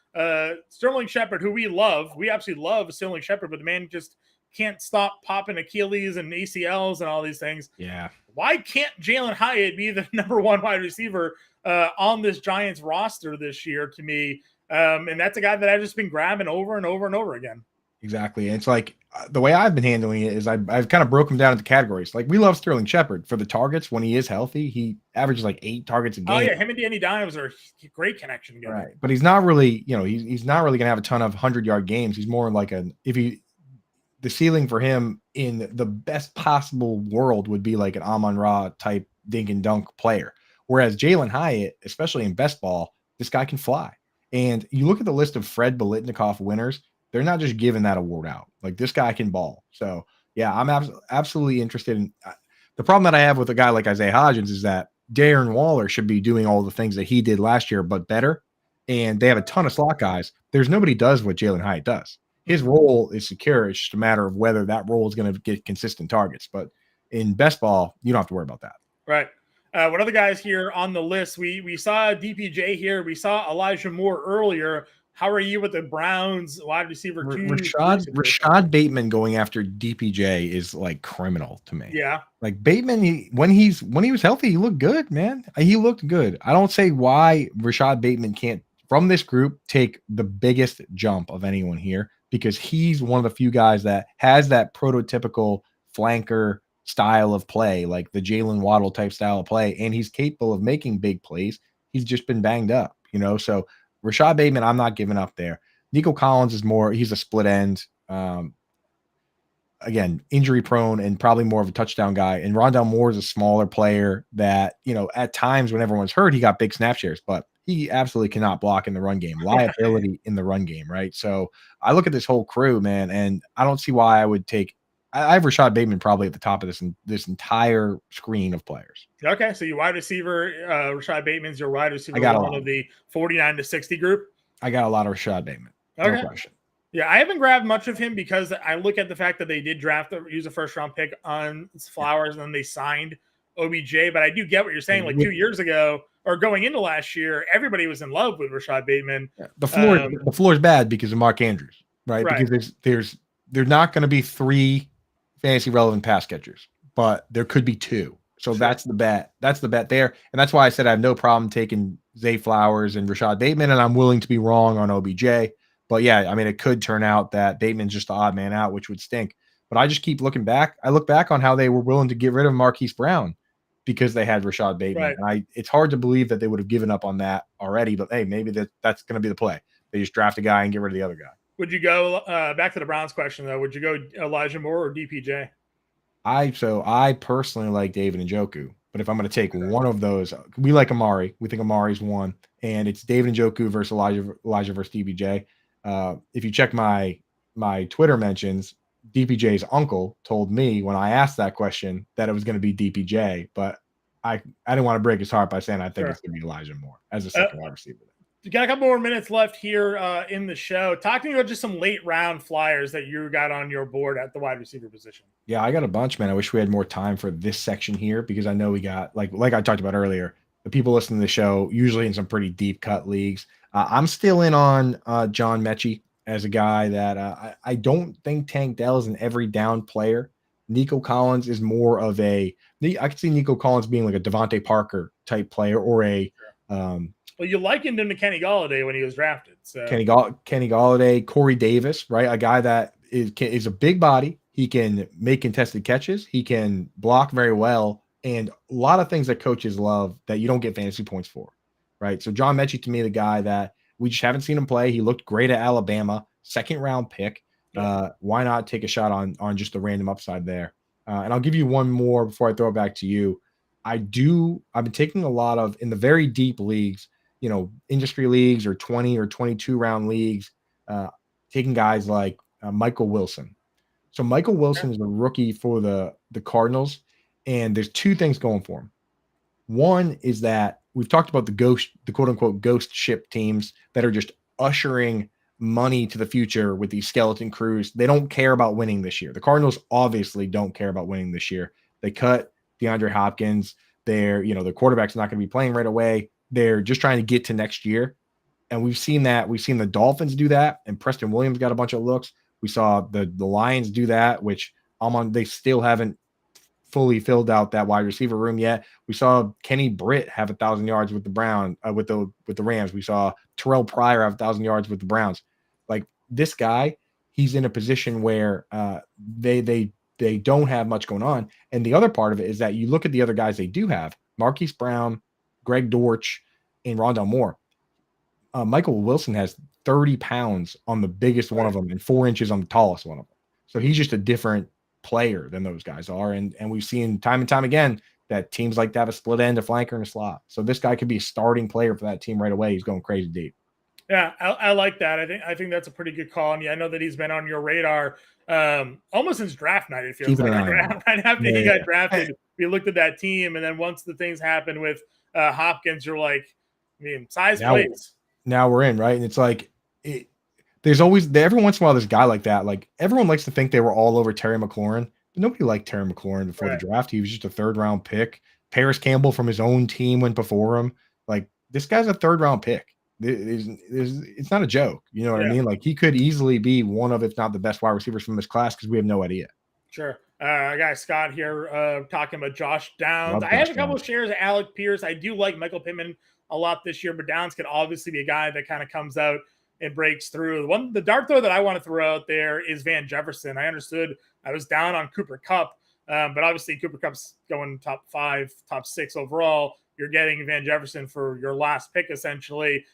Sterling Shepard, who we love. We absolutely love Sterling Shepard, but the man just can't stop popping Achilles and ACLs and all these things. Yeah. Why can't Jalen Hyatt be the number 1 wide receiver on this Giants roster this year to me? And that's a guy that I've just been grabbing over and over and over again. Exactly. And it's like the way I've been handling it is I've kind of broken them down into categories. Like we love Sterling Shepard for the targets. When he is healthy, he averages like 8 targets a game. Oh yeah. Him and Danny Dimes are a great connection together. Right. But he's not really, he's not really going to have a ton of 100-yard games. He's more like the ceiling for him in the best possible world would be like an Amon-Ra type dink and dunk player Whereas Jalen Hyatt, especially in best ball, this guy can fly. And you look at the list of Fred Biletnikoff winners, they're not just giving that award out. Like this guy can ball. So yeah, I'm absolutely interested in the problem that I have with a guy like Isaiah Hodgins is that Darren Waller should be doing all the things that he did last year, but better. And they have a ton of slot guys. There's nobody does what Jalen Hyatt does. His role is secure. It's just a matter of whether that role is going to get consistent targets. But in best ball, you don't have to worry about that. Right. What other guys here on the list? We saw DPJ here. We saw Elijah Moore earlier. How are you with the Browns wide receiver two? Rashad Bateman going after DPJ is like criminal to me. Yeah. Like Bateman, when he was healthy, he looked good, man. He looked good. I don't say why Rashad Bateman can't, from this group, take the biggest jump of anyone here, because he's one of the few guys that has that prototypical flanker style of play, like the Jalen Waddle type style of play, and he's capable of making big plays. He's just been banged up, so Rashad Bateman, I'm not giving up there. Nico Collins is he's a split end. Again, injury prone and probably more of a touchdown guy. And Rondale Moore is a smaller player that, at times when everyone's hurt, he got big snap shares, but he absolutely cannot block in the run game. Liability in the run game, right? So I look at this whole crew, man, and I don't see why I would take I have Rashad Bateman probably at the top of this entire screen of players. Okay, so your wide receiver, Rashad Bateman's your wide receiver one of the 49 to 60 group. I got a lot of Rashad Bateman. Okay. No question. Yeah, I haven't grabbed much of him because I look at the fact that they did use a first round pick on Flowers and then they signed OBJ. But I do get what you're saying. Like 2 years ago or going into last year, everybody was in love with Rashad Bateman. Yeah, the floor is bad because of Mark Andrews, right? Because there's not going to be 3 fantasy relevant pass catchers, but there could be 2. So that's the bet. That's the bet there. And that's why I said I have no problem taking Zay Flowers and Rashad Bateman, and I'm willing to be wrong on OBJ. But yeah, I mean, it could turn out that Bateman's just the odd man out, which would stink. But I just keep looking back. I look back on how they were willing to get rid of Marquise Brown because they had Rashad Bateman. Right. And it's hard to believe that they would have given up on that already. But hey, maybe that's going to be the play. They just draft a guy and get rid of the other guy. Would you go back to the Browns question though? Would you go Elijah Moore or DPJ? I personally like David Njoku, but if I'm going to take one of those, we like Amari. We think Amari's one, and it's David Njoku versus Elijah versus DPJ. If you check my Twitter mentions, DPJ's uncle told me when I asked that question that it was going to be DPJ, but I didn't want to break his heart by saying I think it's going to be Elijah Moore as a second wide receiver. You got a couple more minutes left here in the show. Talk to me about just some late round flyers that you got on your board at the wide receiver position. Yeah, I got a bunch, man. I wish we had more time for this section here because I know we got like I talked about earlier, the people listening to the show usually in some pretty deep cut leagues. I'm still in on John Mechie as a guy that I don't think Tank Dell is an every down player. Nico Collins is more of I could see Nico Collins being like a Devontae Parker type player or a well, you likened him to Kenny Golladay when he was drafted. So Kenny Golladay, Corey Davis, right? A guy that is a big body. He can make contested catches. He can block very well. And a lot of things that coaches love that you don't get fantasy points for, right? So John Mechie, to me, the guy that we just haven't seen him play. He looked great at Alabama, 2nd round pick. Why not take a shot on just the random upside there? And I'll give you one more before I throw it back to you. I've been taking a lot of, in the very deep leagues, industry leagues or 20 or 22 round leagues, taking guys like Michael Wilson. So Michael Wilson is a rookie for the Cardinals, and there's 2 things going for him. One is that we've talked about the quote unquote ghost ship teams that are just ushering money to the future with these skeleton crews. They don't care about winning this year. The Cardinals obviously don't care about winning this year. They cut DeAndre Hopkins. The quarterback's not going to be playing right away. They're just trying to get to next year. And we've seen that. We've seen the Dolphins do that, and Preston Williams got a bunch of looks. We saw the Lions do that, which they still haven't fully filled out that wide receiver room yet. We saw Kenny Britt have 1,000 yards with the Rams. We saw Terrell Pryor have 1,000 yards with the Browns. Like this guy, he's in a position where they don't have much going on. And the other part of it is that you look at the other guys they do have: Marquise Brown, Greg Dortch, and Rondale Moore. Michael Wilson has 30 pounds on the biggest one of them and 4 inches on the tallest one of them. So he's just a different player than those guys are. And we've seen time and time again, that teams like to have a split end, a flanker, and a slot. So this guy could be a starting player for that team right away. He's going crazy deep. Yeah, I like that. I think that's a pretty good call. And yeah, I know that he's been on your radar almost since draft night. It feels Keeping like an eye on him. right after he Yeah. got drafted, we looked at that team, and then once the things happened with Hopkins, you're like, I mean, size plays. Now we're in, right? And it's like there's always every once in a while this guy like that. Like everyone likes to think they were all over Terry McLaurin, but nobody liked Terry McLaurin before the draft. He was just a 3rd-round pick. Paris Campbell from his own team went before him. Like this guy's a 3rd-round pick. It's not a joke. You know what I mean? Like he could easily be one of, if not the best wide receivers from this class because we have no idea. Sure. I got Scott here talking about Josh Downs. I have a couple of shares of Alec Pierce. I do like Michael Pittman a lot this year, but Downs could obviously be a guy that kind of comes out and breaks through. The dart throw that I want to throw out there is Van Jefferson. I understood I was down on Cooper Kupp, but obviously Cooper Kupp's going top 5, top 6 overall. You're getting Van Jefferson for your last pick, essentially.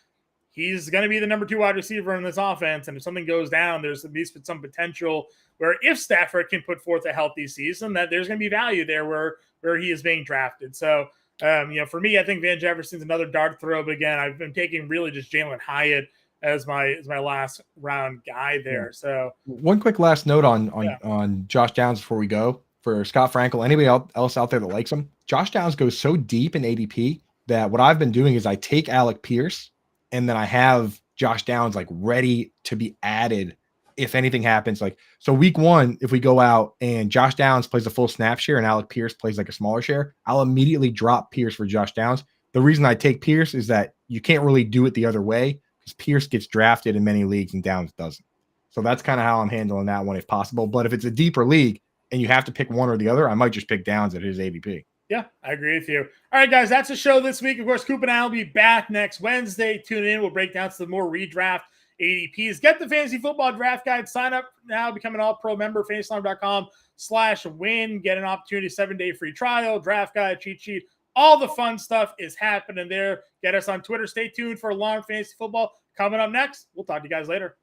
He's going to be the number 2 wide receiver in this offense. And if something goes down, there's at least some potential where if Stafford can put forth a healthy season, that there's going to be value there where he is being drafted. So, for me, I think Van Jefferson's another dart throw. But again, I've been taking really just Jalen Hyatt as my last round guy there. So one quick last note on Josh Downs before we go for Scott Frankel. Anybody else out there that likes him? Josh Downs goes so deep in ADP that what I've been doing is I take Alec Pierce and then I have Josh Downs like ready to be added if anything happens. Like, so week 1, if we go out and Josh Downs plays a full snap share and Alec Pierce plays like a smaller share, I'll immediately drop Pierce for Josh Downs. The reason I take Pierce is that you can't really do it the other way because Pierce gets drafted in many leagues and Downs doesn't. So that's kind of how I'm handling that one if possible. But if it's a deeper league and you have to pick one or the other, I might just pick Downs at his ADP. Yeah, I agree with you. All right, guys, that's the show this week. Of course, Coop and I will be back next Wednesday. Tune in. We'll break down some more redraft ADPs. Get the Fantasy Football Draft Guide. Sign up now. Become an all-pro member. fantasyslam.com/win. Get an opportunity, 7-day free trial, draft guide, cheat sheet. All the fun stuff is happening there. Get us on Twitter. Stay tuned for Alarm Fantasy Football coming up next. We'll talk to you guys later.